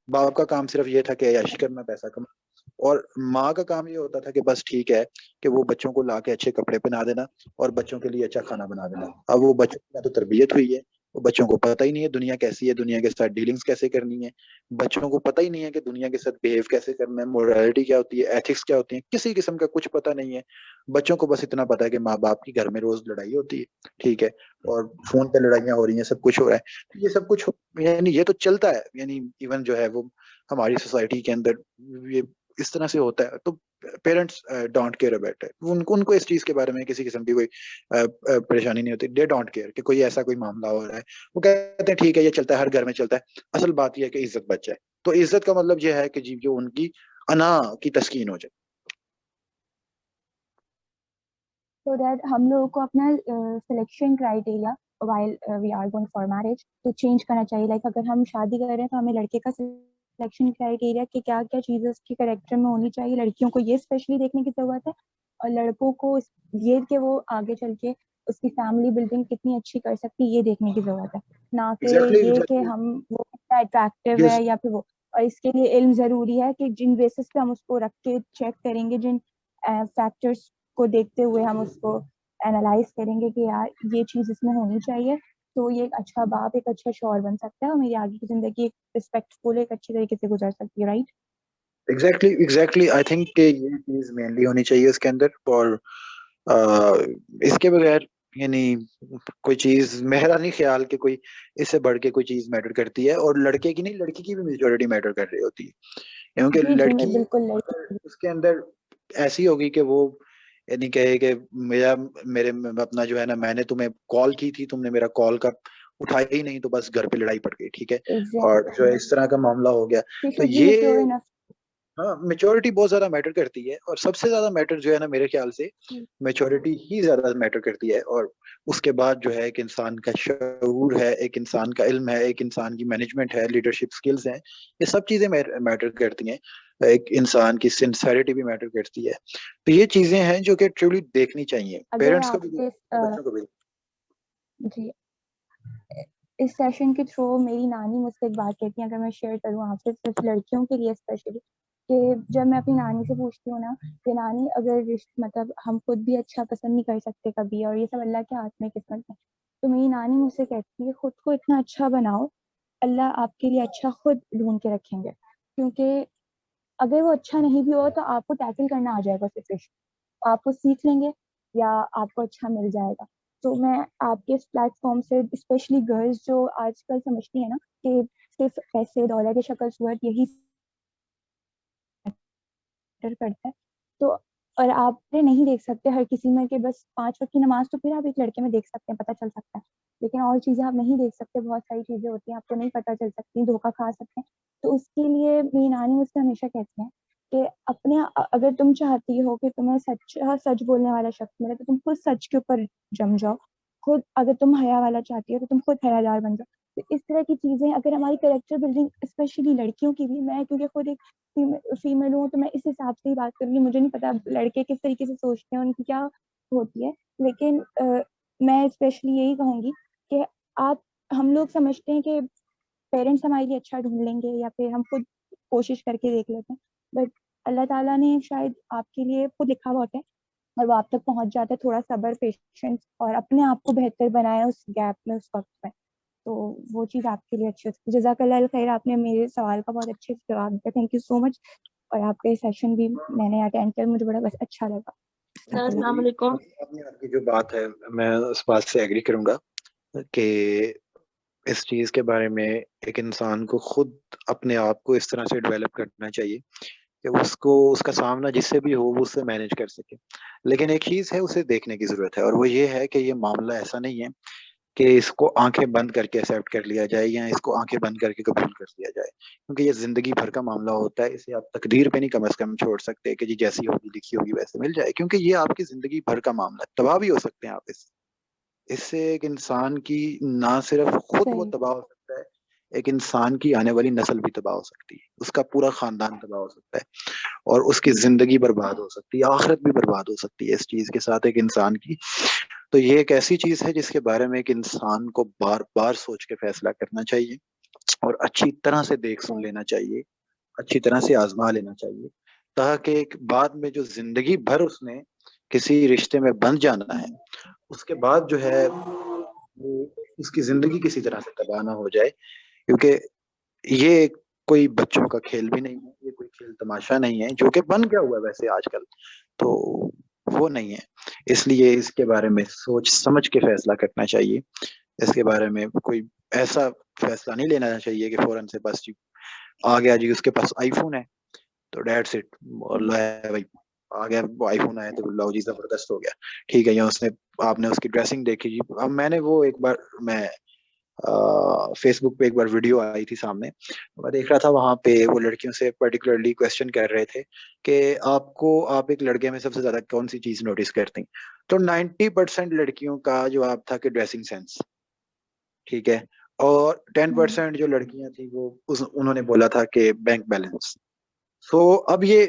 باپ کا کام صرف یہ تھا کہ عیاشی کرنا, پیسہ کمانا, اور ماں کا کام یہ ہوتا تھا کہ بس ٹھیک ہے کہ وہ بچوں کو لا کے اچھے کپڑے پہنا دینا اور بچوں کے لیے اچھا کھانا بنا دینا. اب وہ بچوں کی تو تربیت ہوئی ہے, وہ بچوں کو پتہ ہی نہیں ہے دنیا کیسی ہے, دنیا کے ساتھ ڈیلنگز کیسے کرنی ہے, بچوں کو پتہ ہی نہیں ہے کہ دنیا کے ساتھ بیہیو کیسے کرنا ہے, مورالٹی کیا ہوتی ہے, ایتھکس کیا ہوتی ہیں, کسی قسم کا کچھ پتہ نہیں ہے. بچوں کو بس اتنا پتا ہے کہ ماں باپ کی گھر میں روز لڑائی ہوتی ہے, ٹھیک ہے, اور فون پہ لڑائیاں ہو رہی ہیں, سب کچھ ہو رہا ہے. یہ سب کچھ یعنی یہ تو چلتا ہے, یعنی ایون جو ہے وہ ہماری سوسائٹی کے اندر یہ اس طرح سے ہوتا ہے. تو parents don't care about it, ان کو اس چیز کے بارے میں کسی قسم کی کوئی پریشانی نہیں ہوتی. دے ڈونٹ کیئر کہ کوئی ایسا کوئی معاملہ ہو رہا ہے, وہ کہتے ہیں ٹھیک ہے یہ چلتا ہے, ہر گھر میں چلتا ہے. اصل بات یہ ہے کہ عزت بچ جائے. تو عزت کا مطلب یہ ہے کہ جی جو ان کی انا کی تسکین ہو جائے. So that ہم لوگوں کو اپنا selection criteria while we are going for marriage تو چینج کرنا چاہیے. لائک اگر ہم شادی کر رہے ہیں تو ہمیں لڑکے کا سلیکشن کرائٹیریا کہ کیا کیا چیزیں اس کے کریکٹر میں ہونی چاہیے, لڑکیوں کو یہ اسپیشلی دیکھنے کی ضرورت ہے, اور لڑکوں کو یہ کہ وہ آگے چل کے اس کی فیملی بلڈنگ کتنی اچھی کر سکتی یہ دیکھنے کی ضرورت ہے, نہ کہ یہ کہ ہم وہ کتنا اٹریکٹیو ہے یا پھر وہ. اور اس کے لیے علم ضروری ہے کہ جن بیسس پہ ہم اس کو رکھ کے چیک کریں گے, جن فیکٹرس کو دیکھتے ہوئے ہم اس کو اینالائز کریں گے کہ یار یہ چیز اس میں ہونی چاہیے, تو یہ ایک اچھا باپ ایک اچھا شوہر بن سکتا ہے اور میری آگے کی زندگی ایک رسپیکٹفل ایک اچھی طریقے سے گزر سکتی ہے. رائٹ؟ ایگزیکٹلی آئی تھنک کہ یہ چیز مینلی ہونی چاہیے اس کے اندر. اور اس کے بغیر یعنی کوئی چیز میرا نہیں خیال کہ کوئی اس سے بڑھ کے کوئی چیز میٹر کرتی ہے. اور لڑکے کی نہیں, لڑکی کی بھی میجورٹی میٹر کر رہی ہوتی ہے, کیونکہ جی جی میں لڑکی بالکل اس کے اندر ایسی ہوگی کہ وہ یعنی کہے کہ میرے اپنا جو ہے نا, میں نے تمہیں کال کی تھی, تم نے میرا کال کا اٹھایا ہی نہیں, تو بس گھر پہ لڑائی پڑ گئی. ٹھیک ہے, اور جو ہے اس طرح کا معاملہ ہو گیا. تو یہ ہاں میچورٹی بہت زیادہ میٹر کرتی ہے. اور سب سے زیادہ میٹر جو ہے نا میرے خیال سے میچورٹی ہی زیادہ میٹر کرتی ہے. اور اس کے بعد جو ہے ایک انسان کا شعور ہے, ایک انسان کا علم ہے, ایک انسان کی مینجمنٹ ہے, لیڈرشپ سکلز ہیں, یہ سب چیزیں میٹر کرتی ہیں. ایک انسان کی سنسیریٹی بھی میٹر کرتی ہے. تو یہ چیزیں ہیں جو کہ ٹرولی دیکھنی چاہیے پیرنٹس کو بھی, بچوں کو بھی. جی اس سیشن کے تھرو میری نانی مجھ سے ایک بات کہتی ہیں, اگر میں شیئر کروں آپ سے, صرف لڑکیوں کے لیے اسپیشلی, کہ جب میں اپنی نانی سے پوچھتی ہوں نا کہ نانی اگر مطلب ہم خود بھی اچھا پسند نہیں کر سکتے کبھی, اور یہ سب اللہ کے ہاتھ میں قسمت ہے, تو میری نانی مجھ سے کہتی ہے خود کو اتنا اچھا بناؤ, اللہ آپ کے لیے اچھا خود ڈھونڈ کے رکھیں گے. کیونکہ اگر وہ اچھا نہیں بھی ہو تو آپ کو ٹیکل کرنا آ جائے گا سچویشن, آپ کو سیکھ لیں گے یا آپ کو اچھا مل جائے گا. تو میں آپ کے اس پلیٹ فارم سے اسپیشلی گرلز جو آج کل سمجھتی ہیں نا کہ صرف پیسے ڈالر کی شکل صورت یہی کرتا ہے, تو اور آپ نہیں دیکھ سکتے ہر کسی میں کہ بس 5 وقت کی نماز تو پھر آپ ایک لڑکے میں دیکھ سکتے ہیں, پتہ چل سکتا ہے, لیکن اور چیزیں آپ نہیں دیکھ سکتے, بہت ساری چیزیں ہوتی ہیں آپ کو نہیں پتہ چل سکتی, دھوکہ کھا سکتے ہیں. تو اس کے لیے میری نانی مجھ سے ہمیشہ کہتی ہیں کہ اپنے اگر تم چاہتی ہو کہ تمہیں سچ بولنے والا شخص ملے تو تم خود سچ کے اوپر جم جاؤ. خود اگر تم حیا والا چاہتی ہو تو تم خود حیا دار بن جاؤ. تو اس طرح کی چیزیں اگر ہماری کریکٹر بلڈنگ اسپیشلی لڑکیوں کی بھی, میں کیونکہ خود ایک فیمیل ہوں تو میں اس حساب سے ہی بات کروں گی, مجھے نہیں پتا لڑکے کس طریقے سے سوچتے ہیں, ان کی کیا ہوتی ہے, لیکن میں اسپیشلی یہی کہوں گی کہ ہم لوگ سمجھتے ہیں کہ پیرنٹس ہمارے لیے اچھا ڈھونڈ لیں گے یا پھر ہم خود کوشش کر کے دیکھ لیتے ہیں, بٹ اللہ تعالیٰ نے شاید آپ کے لیے خود لکھا ہوا ہوتا ہے اور وہ آپ تک پہنچ جاتا ہے. تھوڑا صبر, پیشنس اور اپنے آپ کو بہتر بنایا اس گیپ میں, اس وقت میں, تو وہ چیز آپ کے لیے اچھی ہوتی ہے. جزاک اللہ خیر, آپ نے میرے سوال کا بہت اچھے سے جواب دیا, تھینک یو سو مچ. اور آپ کا یہ سیشن بھی میں نے اٹینڈ کیا, مجھے بڑا بس اچھا لگا. السلام علیکم. آپ کی جو بات ہے میں اس بات سے ایگری کروں گا کہ اس چیز کے بارے میں ایک انسان کو خود اپنے آپ کو اس طرح سے ڈیولپ کرنا چاہیے کہ اس کا سامنا جس سے بھی ہو وہ اس سے مینج کر سکے. لیکن ایک چیز ہے اسے دیکھنے کی ضرورت ہے, اور وہ یہ ہے کہ یہ معاملہ ایسا نہیں ہے کہ اس کو آنکھیں بند کر کے ایکسیپٹ کر لیا جائے یا اس کو آنکھیں بند کر کے قبول کر لیا جائے, کیونکہ یہ زندگی بھر کا معاملہ ہوتا ہے. اسے آپ تقدیر پہ نہیں کم از کم چھوڑ سکتے کہ جی جیسی ہوگی لکھی ہوگی ویسے مل جائے, کیونکہ یہ آپ کی زندگی بھر کا معاملہ ہے. تباہ بھی ہو سکتے ہیں آپ اس سے ایک انسان کی نہ صرف خود وہ تباہ ہو سکتا ہے, ایک انسان کی آنے والی نسل بھی تباہ ہو سکتی ہے, اس کا پورا خاندان تباہ ہو سکتا ہے, اور اس کی زندگی برباد ہو سکتی ہے, آخرت بھی برباد ہو سکتی ہے اس چیز کے ساتھ ایک انسان کی. تو یہ ایک ایسی چیز ہے جس کے بارے میں ایک انسان کو بار بار سوچ کے فیصلہ کرنا چاہیے اور اچھی طرح سے دیکھ سن لینا چاہیے, اچھی طرح سے آزما لینا چاہیے, تاکہ ایک بعد میں جو زندگی بھر اس نے کسی رشتے میں بند جانا ہے اس کے بعد جو ہے اس کی زندگی کسی طرح سے تباہ نہ ہو جائے. کیونکہ یہ کوئی بچوں کا کھیل بھی نہیں ہے, یہ کوئی کھیل تماشا نہیں ہے جو کہ بن گیا ہوا ہے ویسے آج کل, تو وہ نہیں ہے. اس لیے اس کے بارے میں سوچ سمجھ کے فیصلہ کرنا چاہیے. اس کے بارے میں کوئی ایسا فیصلہ نہیں لینا چاہیے کہ فوراً سے بس جی آ گیا جی اس کے پاس آئی فون ہے تو دیٹس اٹ, اللہ ہے بھائی آ گیا وہ آئی فون آیا تو لو جی زبردست ہو گیا, ٹھیک ہے. یا آپ نے اس کی ڈریسنگ دیکھی جی, اب میں نے وہ ایک بار میں فیس بک پہ ایک بار ویڈیو آئی تھی سامنے, میں دیکھ رہا تھا وہاں پہ وہ لڑکیوں سے پرٹیکولرلی کوشچن کر رہے تھے کہ آپ ایک لڑکے میں سب سے زیادہ کون سی چیز نوٹس کرتے ہیں, تو 90% لڑکیوں کا جواب تھا کہ ڈریسنگ سینس, ٹھیک ہے, اور 10% جو لڑکیاں تھیں وہ انہوں نے بولا تھا کہ بینک بیلنس. سو اب یہ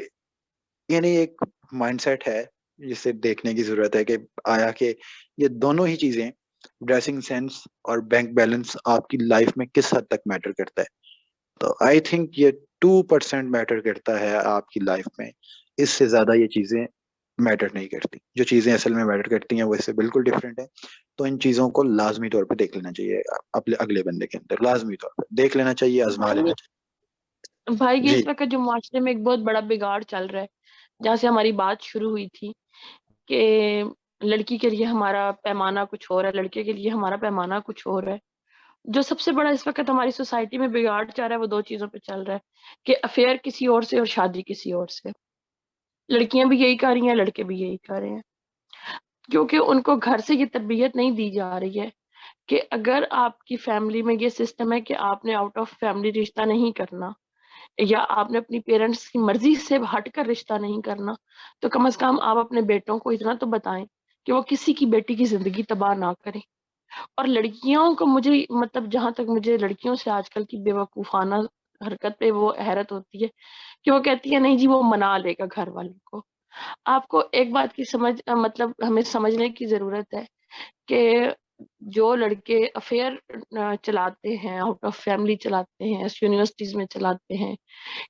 یعنی ایک مائنڈ سیٹ ہے جسے دیکھنے کی ضرورت ہے کہ آیا کہ یہ دونوں ہی چیزیں ڈریسنگ سینس اور بینک بیلنس آپ کی لائف میں کس حد تک میٹر کرتا ہے. تو آئی تھنک یہ 2% میٹر کرتا ہے آپ کی لائف میں, اس سے زیادہ یہ چیزیں میٹر نہیں کرتی. جو چیزیں اصل میں میٹر کرتی ہیں وہ اس سے بالکل ڈفرینٹ ہے. تو ان چیزوں کو لازمی طور پہ دیکھ لینا چاہیے اپنے اگلے بندے کے اندر, لازمی طور پہ دیکھ لینا چاہیے, آزما لینا چاہیے. بھائی یہ جی اس وقت جو معاشرے میں ایک بہت بڑا بگاڑ چل رہا ہے, جہاں سے ہماری بات شروع ہوئی تھی کہ لڑکی کے لیے ہمارا پیمانہ کچھ اور ہے, لڑکے کے لیے ہمارا پیمانہ کچھ اور ہے. جو سب سے بڑا اس وقت ہماری سوسائٹی میں بگاڑ چل رہا ہے وہ دو چیزوں پہ چل رہا ہے کہ افیئر کسی اور سے اور شادی کسی اور سے. لڑکیاں بھی یہی کر رہی ہیں, لڑکے بھی یہی کر رہے ہیں, کیونکہ ان کو گھر سے یہ تربیت نہیں دی جا رہی ہے کہ اگر آپ کی فیملی میں یہ سسٹم ہے کہ آپ نے آؤٹ آف فیملی رشتہ نہیں کرنا, یا آپ نے اپنی پیرنٹس کی مرضی سے ہٹ کر رشتہ نہیں کرنا, تو کم از کم آپ اپنے بیٹوں کو اتنا تو بتائیں کہ وہ کسی کی بیٹی کی زندگی تباہ نہ کریں. اور لڑکیوں کو مجھے مطلب جہاں تک مجھے لڑکیوں سے آج کل کی بے وقوفانہ حرکت پہ وہ حیرت ہوتی ہے کہ وہ کہتی ہے نہیں جی وہ منا لے گا گھر والوں کو. آپ کو ایک بات کی سمجھ مطلب ہمیں سمجھنے کی ضرورت ہے کہ جو لڑکے افیئر چلاتے ہیں, آؤٹ آف فیملی چلاتے ہیں, یونیورسٹیز میں چلاتے ہیں,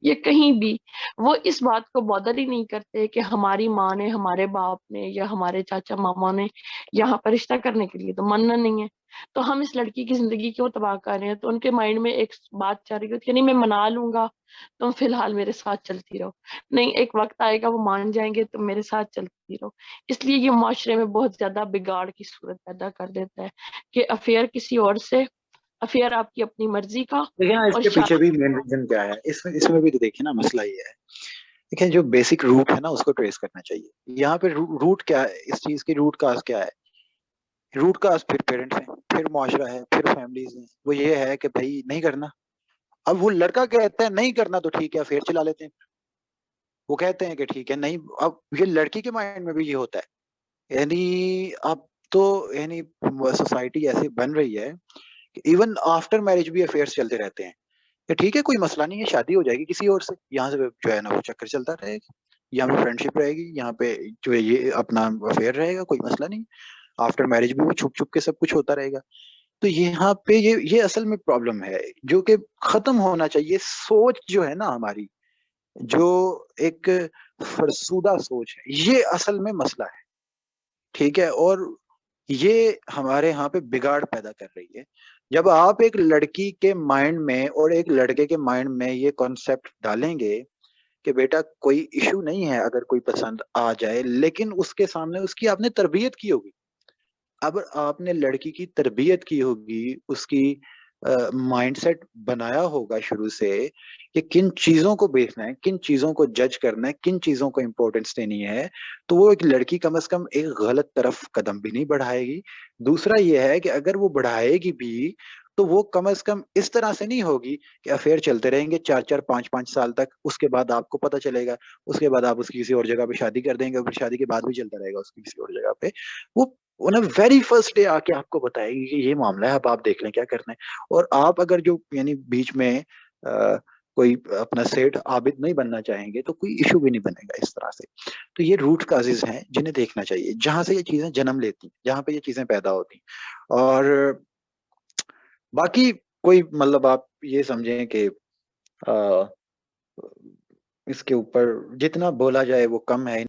یہ کہیں بھی وہ اس بات کو بادر ہی نہیں کرتے کہ ہماری ماں نے, ہمارے باپ نے یا ہمارے چاچا ماما نے یہاں پر رشتہ کرنے کے لیے تو مننا نہیں ہے, تو ہم اس لڑکی کی زندگی کیوں تباہ کر رہے ہیں. تو ان کے مائنڈ میں ایک بات چل رہی ہوتی ہے نہیں میں منا لوں گا, تم فی الحال میرے ساتھ چلتی رہو, نہیں ایک وقت آئے گا وہ مان جائیں گے, تم میرے ساتھ چلتی رہو. اس لیے یہ معاشرے میں بہت زیادہ بگاڑ کی صورت پیدا کر دیتا ہے کہ افیئر کسی اور سے, افیئر آپ کی اپنی مرضی کا, دیکھیں نا اس اور کے پیچھے بھی مین ریزن کیا ہے, اس میں بھی تو دیکھیں نا مسئلہ یہ ہے. دیکھیں جو بیسک روٹ ہے نا اس کو ٹریس کرنا چاہیے. یہاں پہ روٹ کیا ہے, اس چیز کی روٹ کاز کیا ہے. روٹ کاز پھر پیرنٹس ہیں, پھر معاشرہ ہے, پھر فیملیز ہیں. وہ یہ ہے کہ بھائی نہیں کرنا. اب وہ لڑکا کہتا ہے نہیں کرنا تو ٹھیک ہے پھر چلا لیتے ہیں. وہ کہتے ہیں کہ ٹھیک ہے نہیں. اب یہ لڑکی کے مائنڈ میں بھی یہ ہوتا ہے, یعنی اب تو یعنی سوسائٹی ایسی بن رہی ہے کہ ایون آفٹر میرج بھی افیئرس چلتے رہتے ہیں کہ ٹھیک ہے کوئی مسئلہ نہیں ہے, شادی ہو جائے گی کسی اور سے, یہاں سے جو ہے نا وہ چکر چلتا رہے گا, یہاں پہ فرینڈ شپ رہے گی, یہاں پہ جو ہے یہ اپنا افیئر رہے گا, کوئی مسئلہ نہیں. آفٹر میرج بھی وہ چھپ چھپ کے سب کچھ ہوتا رہے گا. تو یہاں پہ یہ اصل میں پرابلم ہے جو کہ ختم ہونا چاہیے. سوچ جو ہے نا ہماری, جو ایک فرسودہ سوچ ہے, یہ اصل میں مسئلہ ہے. ٹھیک ہے, اور یہ ہمارے یہاں پہ بگاڑ پیدا کر رہی ہے. جب آپ ایک لڑکی کے مائنڈ میں اور ایک لڑکے کے مائنڈ میں یہ کانسیپٹ ڈالیں گے کہ بیٹا کوئی ایشو نہیں ہے اگر کوئی پسند آ جائے, لیکن اس کے سامنے اس کی آپ نے تربیت کی ہوگی. اب آپ نے لڑکی کی تربیت کی ہوگی, اس کی مائنڈ سیٹ بنایا ہوگا شروع سے کہ کن چیزوں کو دیکھنا ہے, کن چیزوں کو جج کرنا ہے, کن چیزوں کو امپورٹنس دینی ہے, تو وہ ایک لڑکی کم از کم ایک غلط طرف قدم بھی نہیں بڑھائے گی. دوسرا یہ ہے کہ اگر وہ بڑھائے گی بھی تو وہ کم از کم اس طرح سے نہیں ہوگی کہ افیئر چلتے رہیں گے 4-4 5-5 سال تک, اس کے بعد آپ کو پتہ چلے گا, اس کے بعد آپ اس کی کسی اور جگہ پہ شادی کر دیں گے, اور پھر شادی کے بعد بھی چلتا رہے گا اس کی کسی اور جگہ پہ. وہ انہیں ویری فرسٹ ڈے آ کے آپ کو بتائے گی کہ یہ معاملہ ہے, اب آپ دیکھ لیں کیا کرنا ہے. اور آپ اگر جو یعنی بیچ میں کوئی اپنا سیٹ عابد نہیں بننا چاہیں گے تو کوئی ایشو بھی نہیں بنے گا اس طرح سے. تو یہ روٹ کازز ہیں جنہیں دیکھنا چاہیے, جہاں سے یہ چیزیں جنم لیتی ہیں, جہاں پہ یہ چیزیں پیدا ہوتی ہیں. اور باقی کوئی مطلب آپ یہ سمجھیں کہ اس کے اوپر جتنا بولا جائے وہ کم ہے.